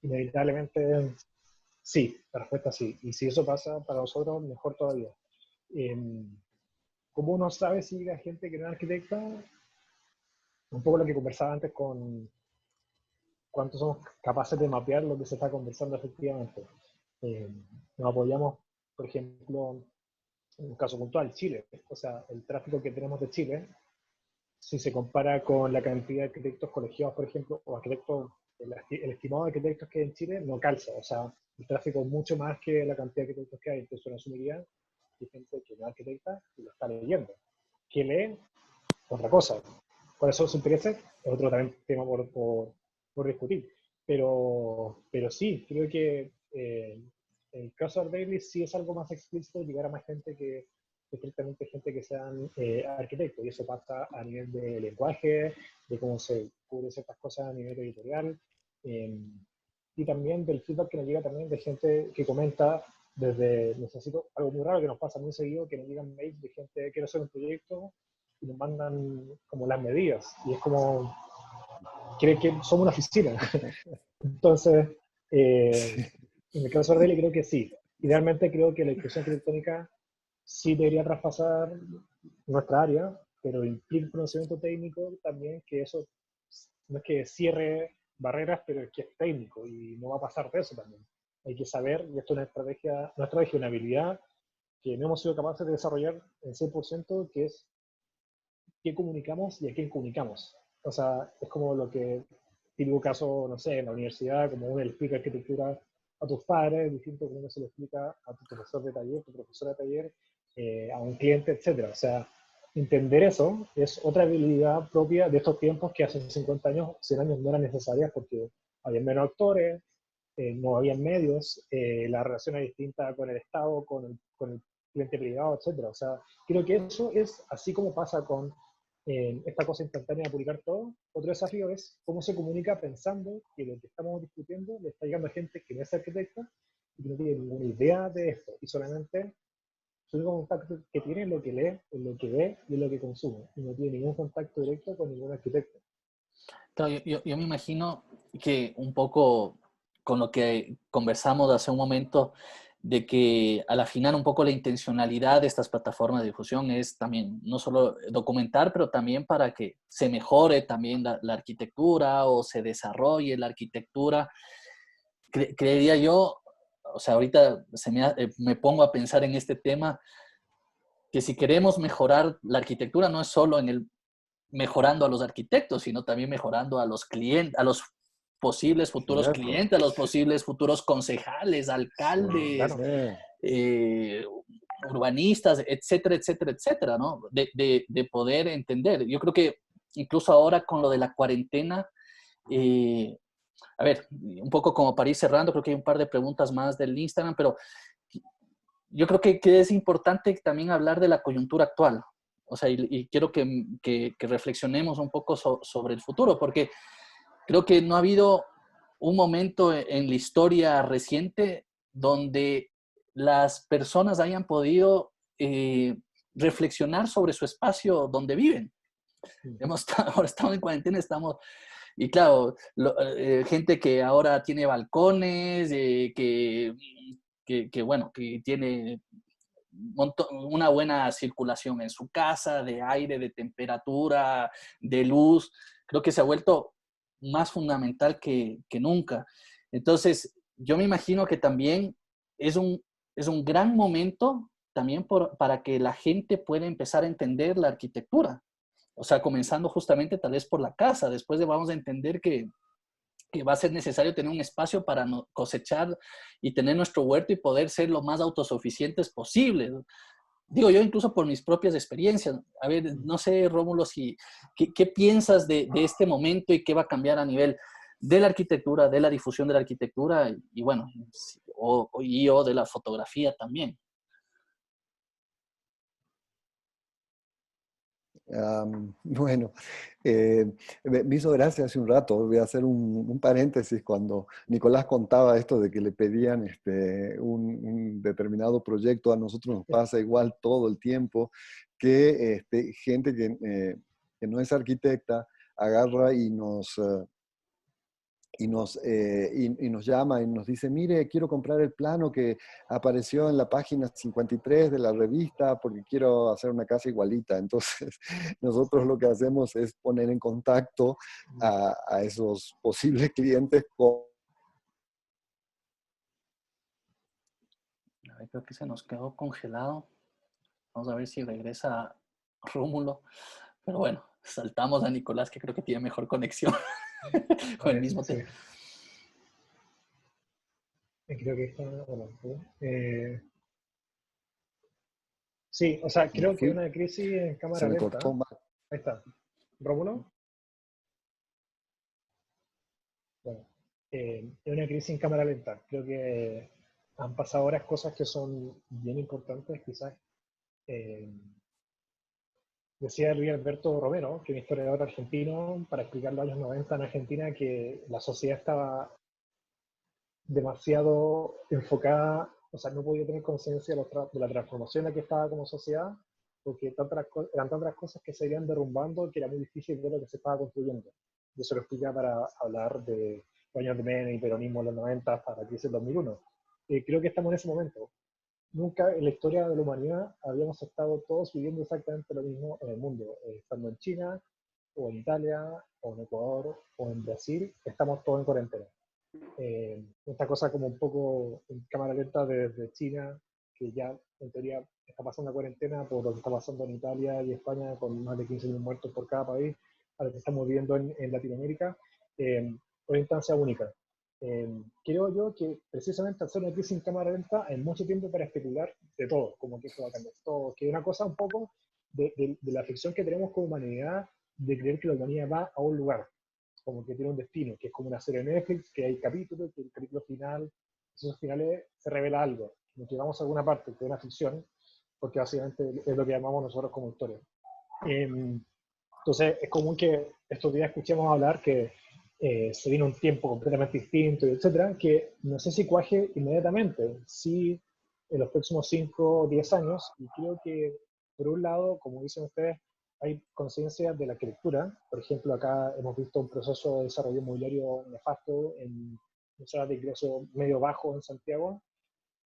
Speaker 2: inevitablemente sí, la respuesta es sí. Y si eso pasa para nosotros, mejor todavía. ¿Cómo uno sabe si la gente que no es arquitecta? Un poco lo que conversaba antes con cuánto somos capaces de mapear lo que se está conversando efectivamente. Nos apoyamos, por ejemplo, en un caso puntual, Chile. O sea, el tráfico que tenemos de Chile, si se compara con la cantidad de arquitectos colegiados, por ejemplo, o arquitectos, el estimado de arquitectos que hay en Chile, no calza. O sea, el tráfico es mucho más que la cantidad de arquitectos que hay. Entonces, uno asumiría que hay gente que no es arquitecta y lo está leyendo. Que lee otra cosa. ¿Cuáles son sus intereses? Es otro también tema por discutir. Pero sí, creo que en el caso de Daily sí es algo más explícito llegar a más gente que estrictamente gente que sean arquitectos. Y eso pasa a nivel de lenguaje, de cómo se cubre ciertas cosas a nivel editorial. Y también del feedback que nos llega también de gente que comenta desde, necesito algo muy raro que nos pasa muy seguido, que nos llegan mails de gente, quiero hacer un proyecto, y nos mandan como las medidas. Y es como, creen que somos una oficina. Entonces, en el caso de Ardeli creo que sí. Idealmente creo que la discusión arquitectónica sí debería traspasar nuestra área, pero implica conocimiento técnico también, que eso no es que cierre barreras, pero es que es técnico y no va a pasar de eso también. Hay que saber, y esto es una estrategia, una habilidad que no hemos sido capaces de desarrollar en 100%, que es qué comunicamos y a quién comunicamos. O sea, es como lo que, típico caso, no sé, en la universidad, como uno le explica arquitectura a tus padres, distinto como uno se lo explica a tu profesor de taller, tu profesora de taller, a un cliente, etc. O sea, entender eso es otra habilidad propia de estos tiempos que hace 50 años, 100 años no eran necesarias porque había menos actores, no había medios, la relación es distinta con el Estado, con el cliente privado, etc. O sea, creo que eso es así como pasa con esta cosa instantánea de publicar todo. Otro desafío es cómo se comunica pensando que lo que estamos discutiendo le está llegando a gente que no es arquitecta y que no tiene ninguna idea de esto y solamente su único contacto que tiene es lo que lee, es lo que ve y es lo que consume y no tiene ningún contacto directo con ningún arquitecto.
Speaker 1: Claro, yo me imagino que un poco con lo que conversamos hace un momento, de que al afinar un poco la intencionalidad de estas plataformas de difusión es también no solo documentar, pero también para que se mejore también la arquitectura o se desarrolle la arquitectura. Creería yo, o sea, ahorita me pongo a pensar en este tema, que si queremos mejorar la arquitectura no es solo en el mejorando a los arquitectos, sino también mejorando a los clientes, a los posibles futuros
Speaker 3: ¿Cierto?
Speaker 1: clientes, a los posibles futuros concejales, alcaldes,
Speaker 2: Claro.
Speaker 1: urbanistas, etcétera, etcétera, etcétera, ¿no? De poder entender. Yo creo que incluso ahora con lo de la cuarentena, a ver, un poco como para ir cerrando, creo que hay un par de preguntas más del Instagram, pero yo creo que es importante también hablar de la coyuntura actual. O sea, y quiero que reflexionemos un poco sobre el futuro, porque creo que no ha habido un momento en la historia reciente donde las personas hayan podido reflexionar sobre su espacio donde viven. Ahora estamos en cuarentena, y claro, gente que ahora tiene balcones, bueno, que tiene una buena circulación en su casa, de aire, de temperatura, de luz. Creo que se ha vuelto más fundamental que nunca. Entonces, yo me imagino que también es un gran momento también para que la gente pueda empezar a entender la arquitectura. O sea, comenzando justamente tal vez por la casa. Después vamos a entender que que va a ser necesario tener un espacio para cosechar y tener nuestro huerto y poder ser lo más autosuficientes posible. Digo yo incluso por mis propias experiencias. A ver, no sé, Rómulo, ¿qué piensas de este momento y qué va a cambiar a nivel de la arquitectura, de la difusión de la arquitectura y bueno, o de la fotografía también?
Speaker 3: Bueno, me hizo gracia hace un rato, voy a hacer un paréntesis, cuando Nicolás contaba esto de que le pedían un determinado proyecto. A nosotros nos pasa igual todo el tiempo, que gente que no es arquitecta agarra y nos llama y nos dice: mire, quiero comprar el plano que apareció en la página 53 de la revista porque quiero hacer una casa igualita. Entonces, nosotros lo que hacemos es poner en contacto a esos posibles clientes con...
Speaker 1: A ver, creo que se nos quedó congelado. Vamos a ver si regresa Rómulo. Pero bueno, saltamos a Nicolás, que creo que tiene mejor conexión con el mismo tema.
Speaker 2: Creo que está, bueno, sí, o sea, creo que una crisis en
Speaker 3: Se
Speaker 2: cámara
Speaker 3: me
Speaker 2: lenta.
Speaker 3: cortó más.
Speaker 2: Ahí está. ¿Rómulo? Bueno, es una crisis en cámara lenta. Creo que han pasado ahora cosas que son bien importantes, quizás. Decía Luis Alberto Romero, que es un historiador argentino, para explicar los años 90 en Argentina, que la sociedad estaba demasiado enfocada, o sea, no podía tener conciencia de la transformación en la que estaba como sociedad, porque eran tantas cosas que se iban derrumbando que era muy difícil ver lo que se estaba construyendo. Y eso lo explica para hablar de los años de Menem y peronismo en los 90 hasta la crisis del 2001. Creo que estamos en ese momento. Nunca en la historia de la humanidad habíamos estado todos viviendo exactamente lo mismo en el mundo. Estando en China, o en Italia, o en Ecuador, o en Brasil, estamos todos en cuarentena. Esta cosa como un poco en cámara lenta desde China, que ya en teoría está pasando la cuarentena por lo que está pasando en Italia y España, con más de 15.000 muertos por cada país, a lo que estamos viendo en Latinoamérica, una instancia única. Creo yo que precisamente al ser una crisis en cámara lenta hay mucho tiempo para especular de todo, como que esto va a cambiar todo, que es una cosa un poco de la ficción que tenemos como humanidad, de creer que la humanidad va a un lugar, como que tiene un destino, que es como una serie de Netflix, que hay capítulos, que el capítulo final, esos finales se revela algo, nos llevamos a alguna parte, que es una ficción, porque básicamente es lo que llamamos nosotros como historia. Entonces es común que estos días escuchemos hablar que se viene un tiempo completamente distinto, etcétera, que no sé si cuaje inmediatamente, sí en los próximos 5 o 10 años, y creo que por un lado, como dicen ustedes, hay conciencia de la arquitectura. Por ejemplo, acá hemos visto un proceso de desarrollo inmobiliario nefasto en zonas de ingreso medio bajo en Santiago,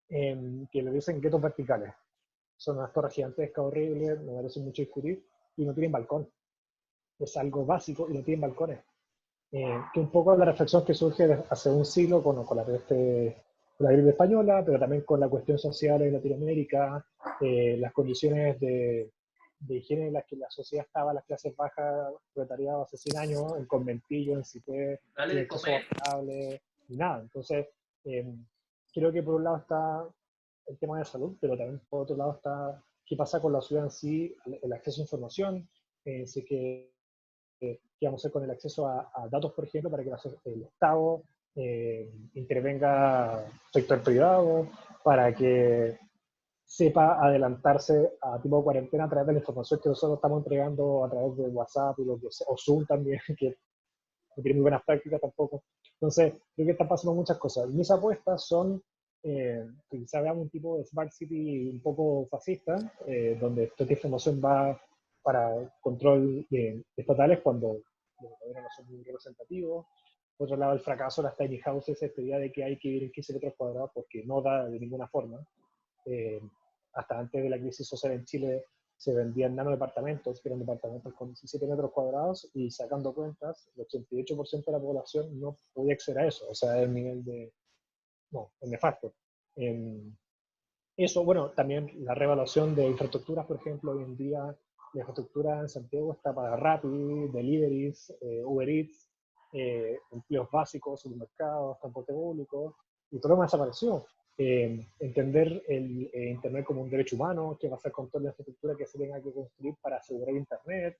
Speaker 2: que le dicen guetos verticales. Son unas torres gigantescas, horribles, me parece mucho discutir, y no tienen balcón. Es algo básico y no tienen balcones. Que un poco la reflexión que surge hace un siglo con la gripe española, pero también con la cuestión social en Latinoamérica, las condiciones de higiene en las que la sociedad estaba, las clases bajas, proletariado hace 100 años, en conventillo, en Cité, sin acceso estable, ni nada. Entonces, creo que por un lado está el tema de salud, pero también por otro lado está qué pasa con la ciudad en sí, el acceso a información, si que qué vamos a hacer con el acceso a datos, por ejemplo, para que el Estado intervenga sector privado, para que sepa adelantarse a tipo de cuarentena a través de la información que nosotros estamos entregando a través de WhatsApp y o Zoom también, que no tiene muy buenas prácticas tampoco. Entonces, creo que están pasando muchas cosas. Mis apuestas son que quizá veamos un tipo de Smart City un poco fascista, donde toda esta información va para control estatales cuando los gobiernos no son muy representativos. Por otro lado, el fracaso de las tiny houses, esta idea de que hay que vivir en 15 metros cuadrados porque no da de ninguna forma. Hasta antes de la crisis social en Chile se vendían nanodepartamentos, que eran departamentos con 17 metros cuadrados, y sacando cuentas, el 88% de la población no podía acceder a eso. O sea, el nivel de... No, es nefasto. Eso, bueno, también la reevaluación de infraestructuras, por ejemplo, hoy en día la infraestructura en Santiago está para Rappi, Deliveries, Uber Eats, empleos básicos, supermercados, transporte público, y todo lo demás desapareció. Entender el Internet como un derecho humano, qué va a hacer con toda la infraestructura que se tenga que construir para asegurar Internet,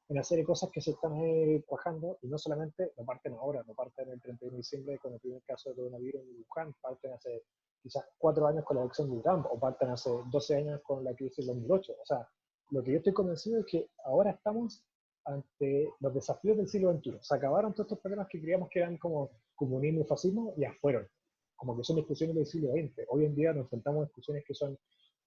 Speaker 2: una serie de cosas que se están cuajando, y no solamente, no parten ahora, no parten el 31 de diciembre con el primer caso de coronavirus en Wuhan, parten hace quizás 4 años con la elección de Trump, o parten hace 12 años con la crisis del 2008. O sea, lo que yo estoy convencido es que ahora estamos ante los desafíos del siglo XXI. Se acabaron todos estos problemas que creíamos que eran como comunismo y fascismo, ya fueron. Como que son discusiones del siglo XX. Hoy en día nos enfrentamos a discusiones que son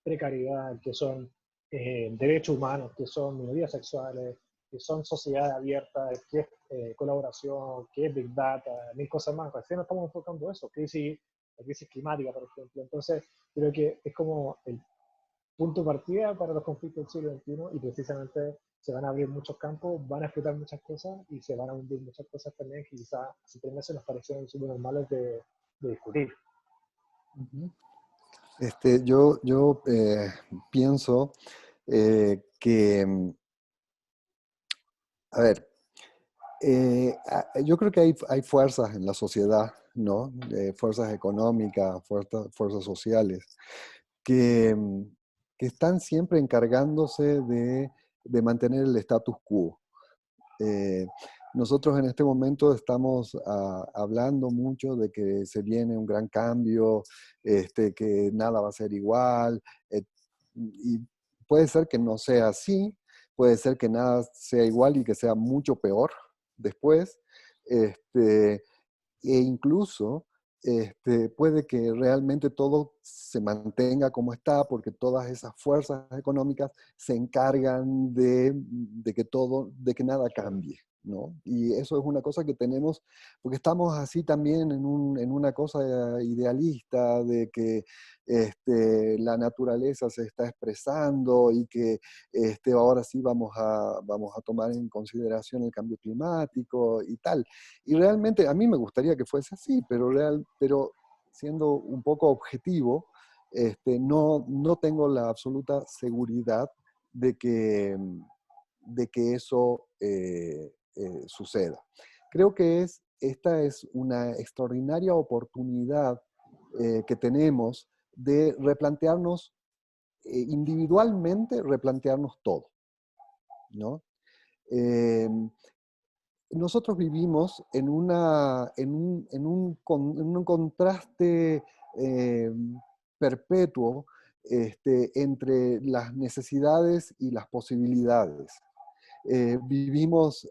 Speaker 2: precariedad, que son derechos humanos, que son minorías sexuales, que son sociedades abiertas, que es colaboración, que es Big Data, mil cosas más. Recién nos estamos enfocando eso, la crisis climática, por ejemplo. Entonces, creo que es como el punto de partida para los conflictos del siglo XXI, y precisamente se van a abrir muchos campos, van a explotar muchas cosas y se van a hundir muchas cosas también que quizás hace 3 meses nos parecieron súper normales de discutir.
Speaker 3: Yo pienso que, a ver, yo creo que hay fuerzas en la sociedad, ¿no? Fuerzas económicas, fuerzas sociales, que, que están siempre encargándose de mantener el status quo. Nosotros en este momento estamos hablando mucho de que se viene un gran cambio, que nada va a ser igual, y puede ser que no sea así, puede ser que nada sea igual y que sea mucho peor después, e incluso puede que realmente todo se mantenga como está, porque todas esas fuerzas económicas se encargan de que nada cambie, ¿no? Y eso es una cosa que tenemos, porque estamos así también en una cosa idealista de que la naturaleza se está expresando y que ahora sí vamos a tomar en consideración el cambio climático y tal. Y realmente a mí me gustaría que fuese así, pero siendo un poco objetivo, no tengo la absoluta seguridad de que eso suceda. Creo que esta es una extraordinaria oportunidad que tenemos de replantearnos individualmente, replantearnos todo, ¿no? Nosotros vivimos en un contraste perpetuo entre las necesidades y las posibilidades. Vivimos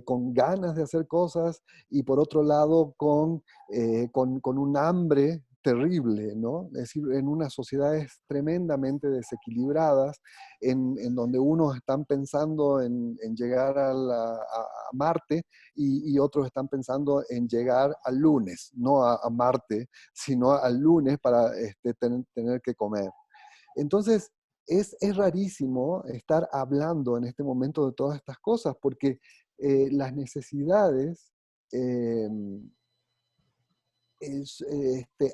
Speaker 3: con ganas de hacer cosas y por otro lado con un hambre terrible, ¿no? Es decir, en unas sociedades tremendamente desequilibradas, en donde unos están pensando en llegar a Marte y otros están pensando en llegar al lunes, no a Marte, sino al lunes para tener que comer. Entonces, es rarísimo estar hablando en este momento de todas estas cosas, porque las necesidades, eh,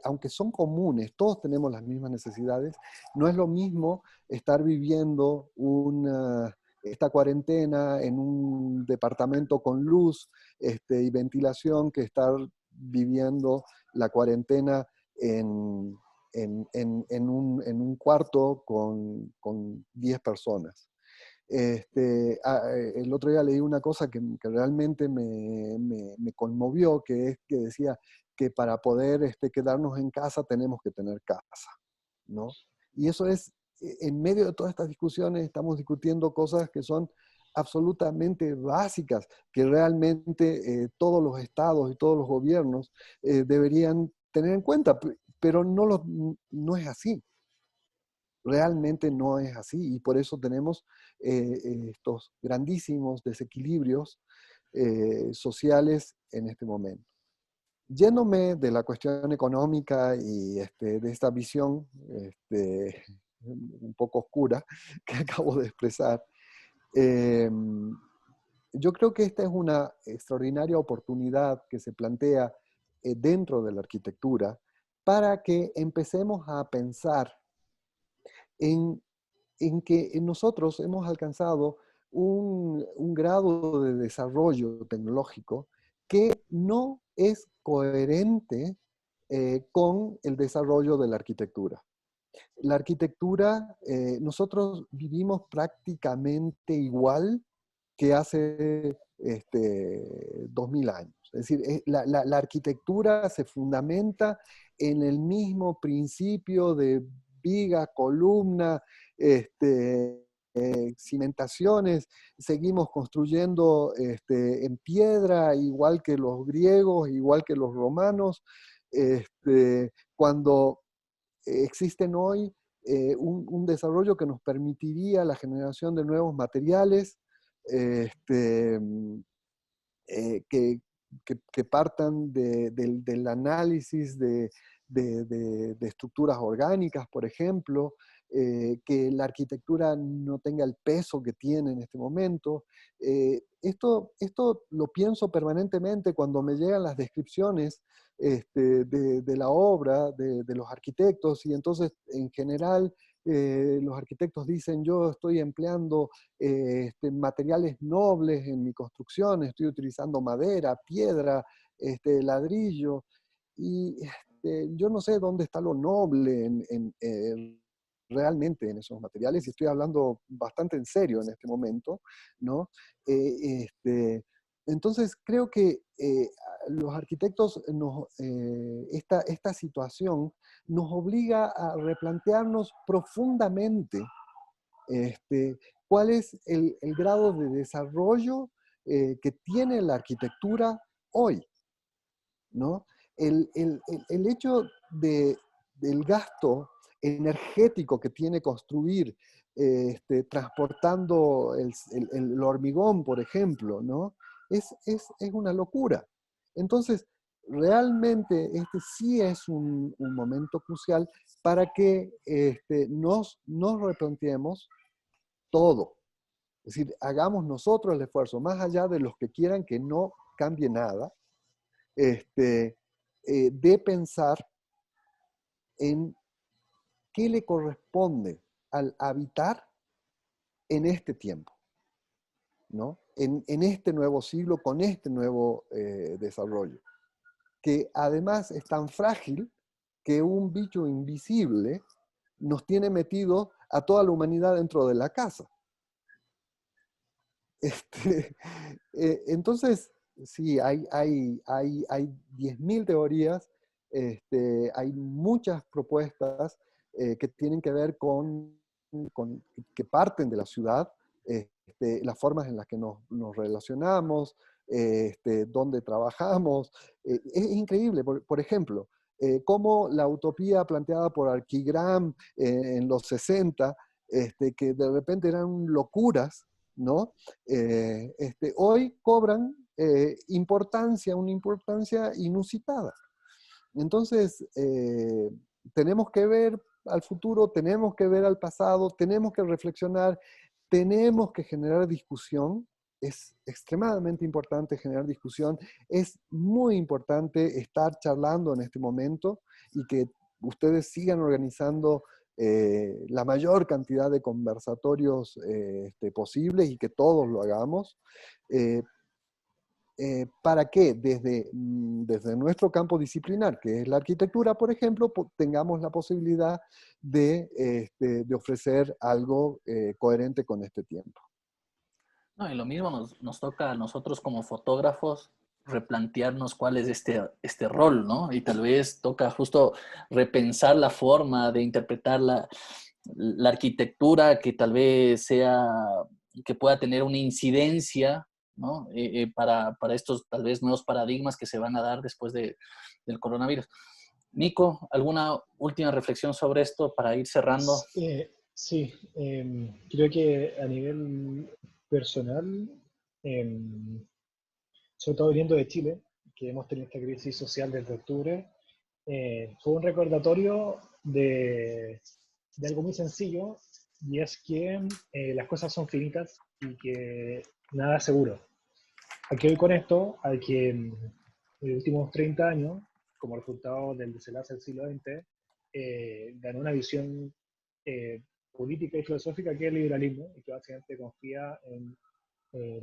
Speaker 3: aunque son comunes, todos tenemos las mismas necesidades, no es lo mismo estar viviendo esta cuarentena en un departamento con luz y ventilación que estar viviendo la cuarentena en un cuarto con 10 personas. El otro día leí una cosa que realmente me conmovió, que es que decía que para poder quedarnos en casa tenemos que tener casa, ¿no? Y eso es, en medio de todas estas discusiones, estamos discutiendo cosas que son absolutamente básicas, que realmente todos los estados y todos los gobiernos deberían tener en cuenta, pero no es así. Realmente no es así y por eso tenemos estos grandísimos desequilibrios sociales en este momento. Yéndome de la cuestión económica y de esta visión un poco oscura que acabo de expresar, yo creo que esta es una extraordinaria oportunidad que se plantea dentro de la arquitectura para que empecemos a pensar en que nosotros hemos alcanzado un grado de desarrollo tecnológico que no es coherente con el desarrollo de la arquitectura. La arquitectura, nosotros vivimos prácticamente igual que hace 2000 años. Es decir, la arquitectura se fundamenta en el mismo principio de viga, columna, cimentaciones, seguimos construyendo en piedra, igual que los griegos, igual que los romanos. Cuando existen hoy un desarrollo que nos permitiría la generación de nuevos materiales este, que partan del análisis de estructuras orgánicas, por ejemplo, que la arquitectura no tenga el peso que tiene en este momento. Esto lo pienso permanentemente cuando me llegan las descripciones de la obra de los arquitectos, y entonces en general los arquitectos dicen: yo estoy empleando materiales nobles en mi construcción, estoy utilizando madera, piedra, ladrillo, y yo no sé dónde está lo noble realmente en esos materiales, y estoy hablando bastante en serio en este momento, ¿no? Entonces creo que los arquitectos, esta situación nos obliga a replantearnos profundamente cuál es el grado de desarrollo que tiene la arquitectura hoy, ¿no? El hecho del gasto energético que tiene construir, transportando el hormigón, por ejemplo, ¿no? Es una locura. Entonces, realmente este sí es un momento crucial para que nos replanteemos todo. Es decir, hagamos nosotros el esfuerzo, más allá de los que quieran que no cambie nada, de pensar en qué le corresponde al habitar en este tiempo, ¿no? En este nuevo siglo, con este nuevo desarrollo, que además es tan frágil que un bicho invisible nos tiene metido a toda la humanidad dentro de la casa. Entonces, sí, hay 10.000 teorías, hay muchas propuestas que tienen que ver que parten de la ciudad, las formas en las que nos relacionamos, dónde trabajamos. Es increíble, por ejemplo, cómo la utopía planteada por Archigram en los 60, que de repente eran locuras, ¿no? Hoy cobran una importancia inusitada. Entonces, tenemos que ver al futuro, tenemos que ver al pasado, tenemos que reflexionar, tenemos que generar discusión. Es extremadamente importante generar discusión, es muy importante estar charlando en este momento y que ustedes sigan organizando la mayor cantidad de conversatorios posibles, y que todos lo hagamos. ¿Para que desde nuestro campo disciplinar, que es la arquitectura, por ejemplo, tengamos la posibilidad de ofrecer algo coherente con este tiempo?
Speaker 1: No, y lo mismo nos toca a nosotros como fotógrafos replantearnos cuál es este rol, ¿no? Y tal vez toca justo repensar la forma de interpretar la arquitectura, que tal vez que pueda tener una incidencia, ¿no? Para estos tal vez nuevos paradigmas que se van a dar después del coronavirus. Nico, ¿alguna última reflexión sobre esto para ir cerrando?
Speaker 2: Sí, creo que a nivel personal, sobre todo viniendo de Chile, que hemos tenido esta crisis social desde octubre, fue un recordatorio de algo muy sencillo, y es que las cosas son finitas y que nada es seguro. ¿A qué voy con esto? A que en los últimos 30 años, como resultado del desenlace del siglo XX, ganó una visión política y filosófica que es el liberalismo, y que básicamente confía en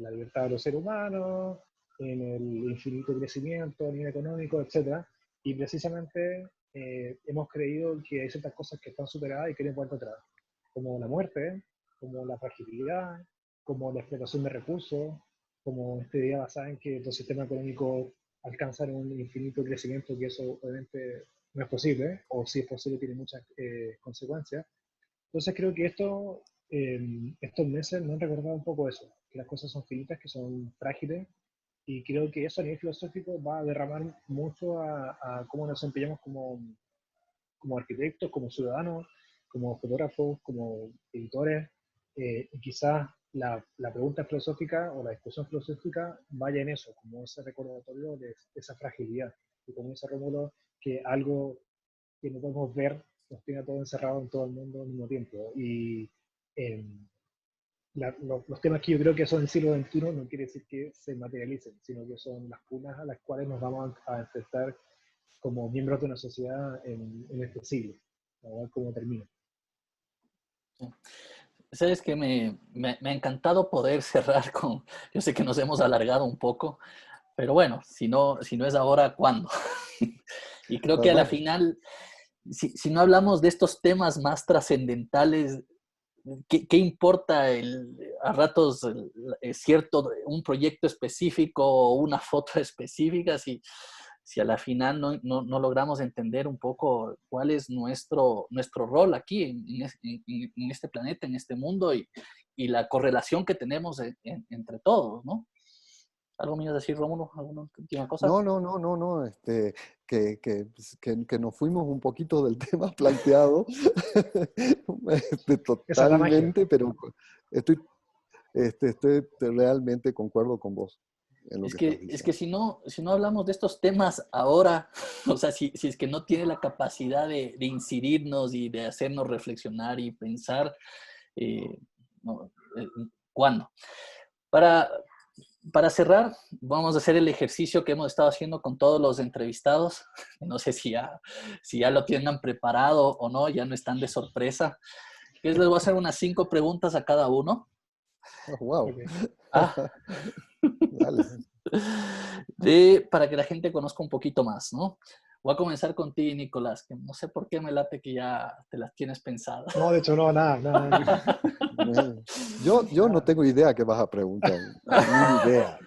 Speaker 2: la libertad de los seres humanos, en el infinito crecimiento a nivel económico, etcétera. Y precisamente hemos creído que hay ciertas cosas que están superadas y que no hay vuelta atrás, como la muerte, como la fragilidad, como la explotación de recursos, como esta idea basada en que los sistemas económicos alcanzan un infinito crecimiento, que eso obviamente no es posible, o si es posible tiene muchas consecuencias. Entonces creo que estos meses me han recordado un poco eso, que las cosas son finitas, que son frágiles, y creo que eso a nivel filosófico va a derramar mucho a cómo nos desempeñamos como arquitectos, como ciudadanos, como fotógrafos, como editores, y quizás la pregunta filosófica o la discusión filosófica vaya en eso, como ese recordatorio de esa fragilidad, y como dice Rómulo, que algo que no podemos ver nos tiene todo encerrado en todo el mundo al mismo tiempo. Y eh, los temas que yo creo que son del siglo XXI no quiere decir que se materialicen, sino que son las cunas a las cuales nos vamos a enfrentar como miembros de una sociedad en este siglo, a ver cómo termina.
Speaker 1: Sabes que me ha encantado poder cerrar con, yo sé que nos hemos alargado un poco, pero bueno, si no es ahora, ¿cuándo? Y creo que a la
Speaker 3: Además,
Speaker 1: final, si no hablamos de estos temas más trascendentales, ¿qué importa a ratos cierto, un proyecto específico o una foto específica si a la final no logramos entender un poco cuál es nuestro rol aquí en este planeta, en este mundo y la correlación que tenemos entre todos, ¿no? ¿Algo me ibas a decir, Rómulo? ¿Alguna última cosa?
Speaker 3: no, que nos fuimos un poquito del tema planteado,
Speaker 2: Esa es la magia.
Speaker 3: totalmente, pero estoy, estoy realmente concuerdo con vos en lo que estás
Speaker 1: Es que
Speaker 3: diciendo.
Speaker 1: si no hablamos de estos temas ahora, o sea, si es que no tiene la capacidad de incidirnos y de hacernos reflexionar y pensar, eh, no, ¿cuándo? Para, para cerrar, vamos a hacer el ejercicio que hemos estado haciendo con todos los entrevistados. No sé si ya lo tengan preparado o no, ya no están de sorpresa. Les voy a hacer unas 5 preguntas a cada uno.
Speaker 3: Oh, wow.
Speaker 2: Okay.
Speaker 1: Ah,
Speaker 3: Dale.
Speaker 1: para que la gente conozca un poquito más, ¿no? Voy a comenzar contigo, Nicolás, que no sé por qué me late que ya te las tienes pensadas.
Speaker 2: No, de hecho, no, nada.
Speaker 3: Yo no
Speaker 2: Nada.
Speaker 3: tengo idea qué vas a preguntar, ni idea.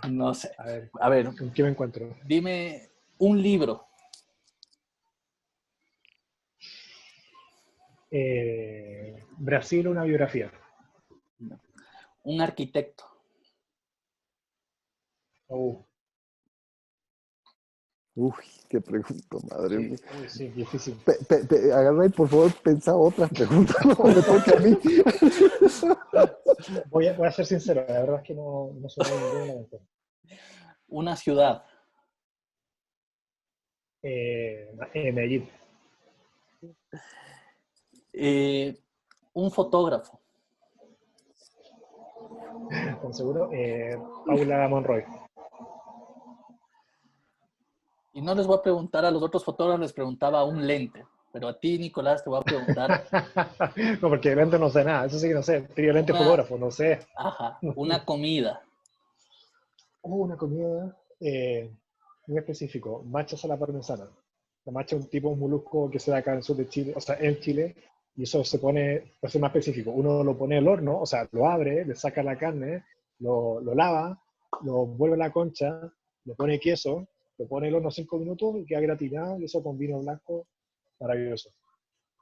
Speaker 1: No sé.
Speaker 2: A ver,
Speaker 1: A ver,
Speaker 2: ¿con qué me encuentro?
Speaker 1: dime un libro.
Speaker 2: Brasil, una biografía.
Speaker 1: Un arquitecto.
Speaker 2: Oh,
Speaker 3: Uy, qué pregunta, madre
Speaker 2: sí,
Speaker 3: mía.
Speaker 2: uy, sí, difícil.
Speaker 3: Agarra y por favor pensá otras preguntas, no me toque a mí.
Speaker 2: Voy a ser sincero, la verdad es que no se me viene ninguna a la mente.
Speaker 1: Una ciudad.
Speaker 2: Medellín,
Speaker 1: Eh, un fotógrafo.
Speaker 2: con seguro. Paula Monroy.
Speaker 1: Y no les voy a preguntar a los otros fotógrafos, les preguntaba un lente. Pero a ti, Nicolás, te voy a preguntar
Speaker 2: No, porque de lente no sé nada, eso sí que no sé. Tenía lente
Speaker 1: una,
Speaker 2: fotógrafo, no sé.
Speaker 1: una comida.
Speaker 2: Una comida muy específico, machas a la parmesana. La macha es un tipo de molusco que se da acá en el sur de Chile, o sea, en Chile, y eso se pone, para ser más específico, uno lo pone al horno, o sea, lo abre, le saca la carne, lo lava, lo vuelve a la concha, le pone queso, lo pone al horno 5 minutos y queda gratinado, y eso con vino blanco, maravilloso.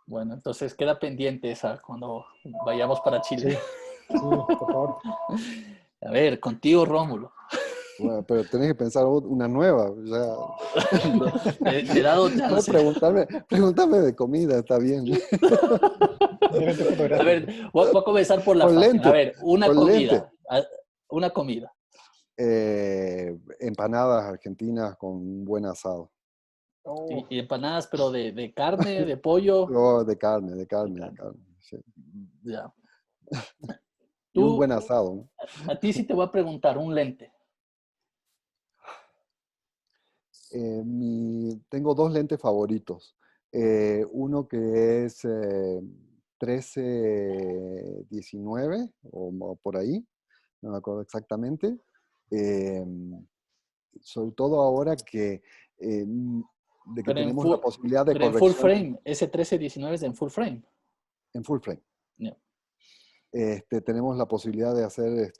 Speaker 1: Bueno, entonces queda pendiente esa cuando vayamos para Chile.
Speaker 2: Sí, sí, por favor.
Speaker 1: A ver, contigo, Rómulo.
Speaker 3: Bueno, pero tenés que pensar una nueva. O sea, no,
Speaker 1: Te he dado
Speaker 3: no
Speaker 1: chance.
Speaker 3: preguntarme de comida, está bien.
Speaker 2: De lente
Speaker 1: A ver,
Speaker 2: fotográfico.
Speaker 1: voy a comenzar por la
Speaker 3: Con
Speaker 1: fácil. A
Speaker 3: lente,
Speaker 1: ver, una
Speaker 3: con lente.
Speaker 1: comida. Una comida.
Speaker 3: Empanadas argentinas con un buen asado.
Speaker 2: Oh,
Speaker 1: Y empanadas, pero de carne, de pollo.
Speaker 3: Oh, de
Speaker 1: De
Speaker 3: carne, de
Speaker 1: carne.
Speaker 3: carne. Sí.
Speaker 1: Ya.
Speaker 3: Y un
Speaker 1: Tú,
Speaker 3: buen asado, ¿no?
Speaker 1: a ti sí te voy a preguntar, un lente.
Speaker 3: Tengo dos lentes favoritos. Uno que es 1319 o por ahí, no me acuerdo exactamente. Eh, Sobre todo ahora de que
Speaker 1: Pero
Speaker 3: tenemos la posibilidad de
Speaker 1: en full
Speaker 3: corrección
Speaker 1: frame, ese 1319 es en full frame.
Speaker 3: en full frame.
Speaker 1: Yeah.
Speaker 3: Tenemos la posibilidad de hacer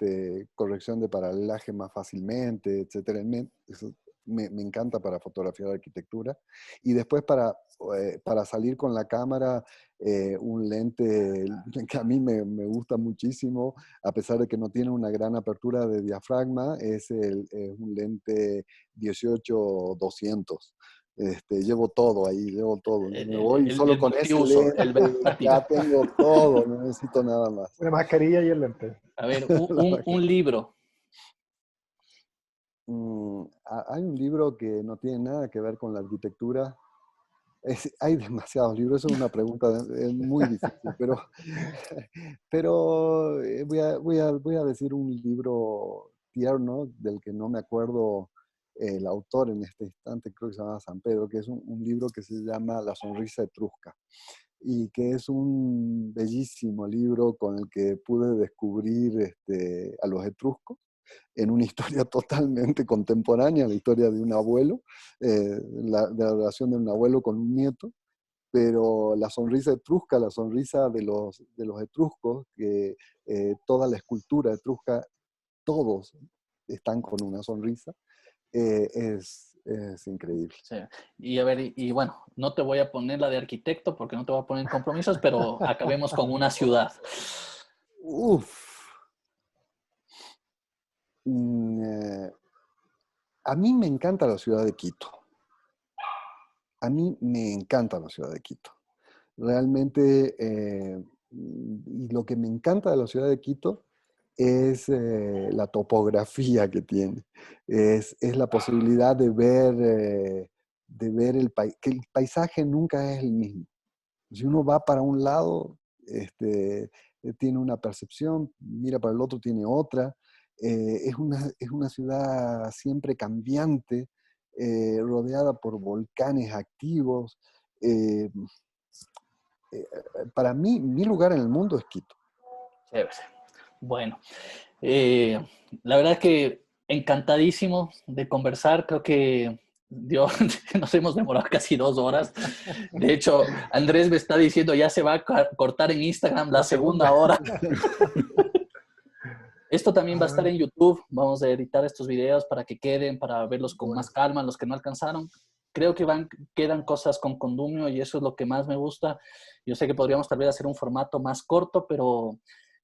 Speaker 3: corrección de paralelaje más fácilmente, etcétera. Eso me encanta para fotografiar arquitectura. Y después para salir con la cámara, un lente que a mí me gusta muchísimo, a pesar de que no tiene una gran apertura de diafragma, es un lente 18-200. Llevo todo ahí, llevo todo. Me voy solo
Speaker 1: El
Speaker 3: con ese
Speaker 1: multiuso, el
Speaker 3: lente,
Speaker 1: versátil.
Speaker 3: ya tengo todo, no necesito nada más.
Speaker 2: Una mascarilla y el lente.
Speaker 1: A ver, un libro.
Speaker 3: Hay un libro que no tiene nada que ver con la arquitectura. Hay demasiados libros, eso es una pregunta muy difícil, pero voy a decir un libro tierno del que no me acuerdo el autor en este instante, creo que se llama San Pedro, que es un libro que se llama La sonrisa etrusca, y que es un bellísimo libro con el que pude descubrir a los etruscos en una historia totalmente contemporánea, la historia de un abuelo, de la relación de un abuelo con un nieto, pero la sonrisa etrusca, la sonrisa de los etruscos, que toda la escultura etrusca, todos están con una sonrisa, es increíble.
Speaker 1: Sí. Y a ver, y bueno, no te voy a poner la de arquitecto porque no te voy a poner en compromisos, pero acabemos con una ciudad.
Speaker 3: Uf. A mí me encanta la ciudad de Quito. A mí me encanta la ciudad de Quito. Realmente, y lo que me encanta de la ciudad de Quito es la topografía que tiene. Es la posibilidad de ver que el paisaje nunca es el mismo. Si uno va para un lado, tiene una percepción, mira para el otro, tiene otra. Es una ciudad siempre cambiante, rodeada por volcanes activos. Eh, para mí, mi lugar en el mundo es Quito.
Speaker 1: Chévere. Bueno, la verdad es que encantadísimo de conversar. Creo que nos hemos demorado casi 2 horas. De hecho, Andrés me está diciendo ya se va a cortar en Instagram la segunda hora. Esto también va a estar en YouTube. Vamos a editar estos videos para que queden, para verlos con más calma, los que no alcanzaron. Creo que quedan cosas con condumio y eso es lo que más me gusta. Yo sé que podríamos tal vez hacer un formato más corto, pero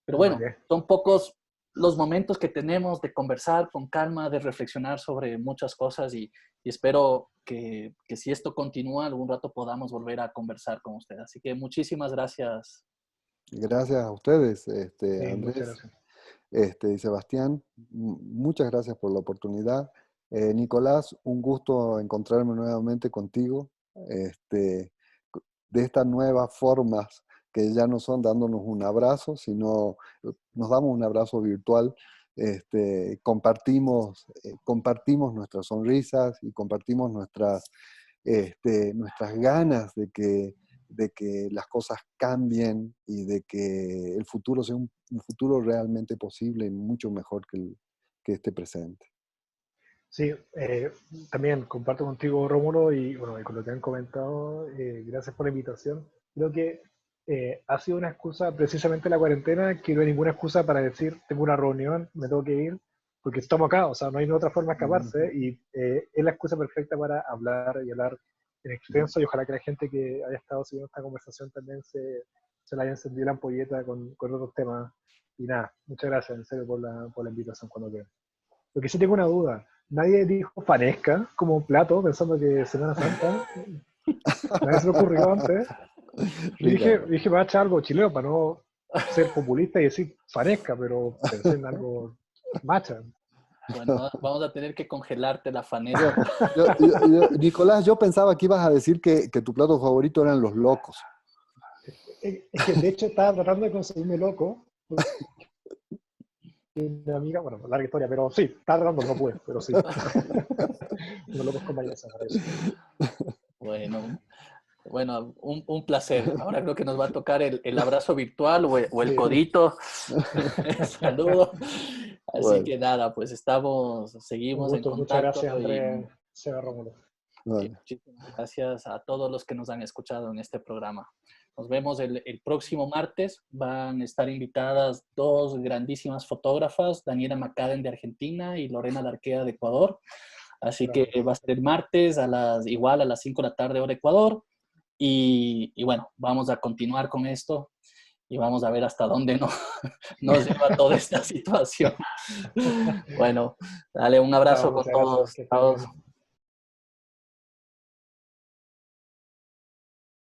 Speaker 1: bueno, son pocos los momentos que tenemos de conversar con calma, de reflexionar sobre muchas cosas y espero que si esto continúa, algún rato podamos volver a conversar con usted. Así que muchísimas gracias.
Speaker 3: Gracias a ustedes,
Speaker 2: Andrés.
Speaker 3: Y Sebastián, muchas gracias por la oportunidad. Nicolás, un gusto encontrarme nuevamente contigo, de estas nuevas formas que ya no son dándonos un abrazo, sino nos damos un abrazo virtual, compartimos nuestras sonrisas y compartimos nuestras ganas de que las cosas cambien y de que el futuro sea un futuro realmente posible y mucho mejor que este presente.
Speaker 2: Sí, también comparto contigo, Rómulo, y bueno, y con lo que han comentado, gracias por la invitación. Creo que ha sido una excusa, precisamente la cuarentena, que no hay ninguna excusa para decir, tengo una reunión, me tengo que ir, porque estamos acá, o sea, no hay otra forma de escaparse, y es la excusa perfecta para hablar y hablar en extenso, y ojalá que la gente que haya estado siguiendo esta conversación también se le haya encendido la ampolleta con otros temas. Y nada, muchas gracias, en serio, por la invitación cuando quieran. Lo que sí tengo una duda. Nadie dijo fanesca como plato, pensando que Semana Santa. Nadie se le ocurrió antes. Y dije, me va a echar algo chileno para no ser populista y decir fanesca, pero pensé en algo macha.
Speaker 1: Bueno, vamos a tener que congelarte la fanesca.
Speaker 3: Nicolás, yo pensaba que ibas a decir que tu plato favorito eran los locos.
Speaker 2: Es que de hecho estaba tratando de conseguirme loco. Una amiga, bueno, larga historia, pero sí, estaba tratando, no pude, pero sí. Unos locos con mayonesa, parece.
Speaker 1: Bueno, Bueno, un placer. Ahora creo que nos va a tocar el abrazo virtual o el
Speaker 2: Sí.
Speaker 1: codito. Saludo. Así
Speaker 3: Bueno,
Speaker 1: que nada, pues
Speaker 2: Un
Speaker 1: seguimos en
Speaker 2: gusto, muchas
Speaker 1: contacto
Speaker 2: gracias,
Speaker 1: y
Speaker 2: Andrés Seba Rómulo.
Speaker 3: vale.
Speaker 1: muchísimas gracias a todos los que nos han escuchado en este programa. Nos vemos el próximo martes. Van a estar invitadas dos grandísimas fotógrafas, Daniela Macaden de Argentina y Lorena Larquea de Ecuador. Así que va a ser el martes igual a las 5 de la tarde hora Ecuador. Y bueno, vamos a continuar con esto y vamos a ver hasta dónde nos lleva toda esta situación. Bueno, dale un abrazo
Speaker 2: Chao,
Speaker 1: con
Speaker 2: muchas gracias,
Speaker 1: todos.
Speaker 2: que estén
Speaker 1: Chao.
Speaker 2: bien.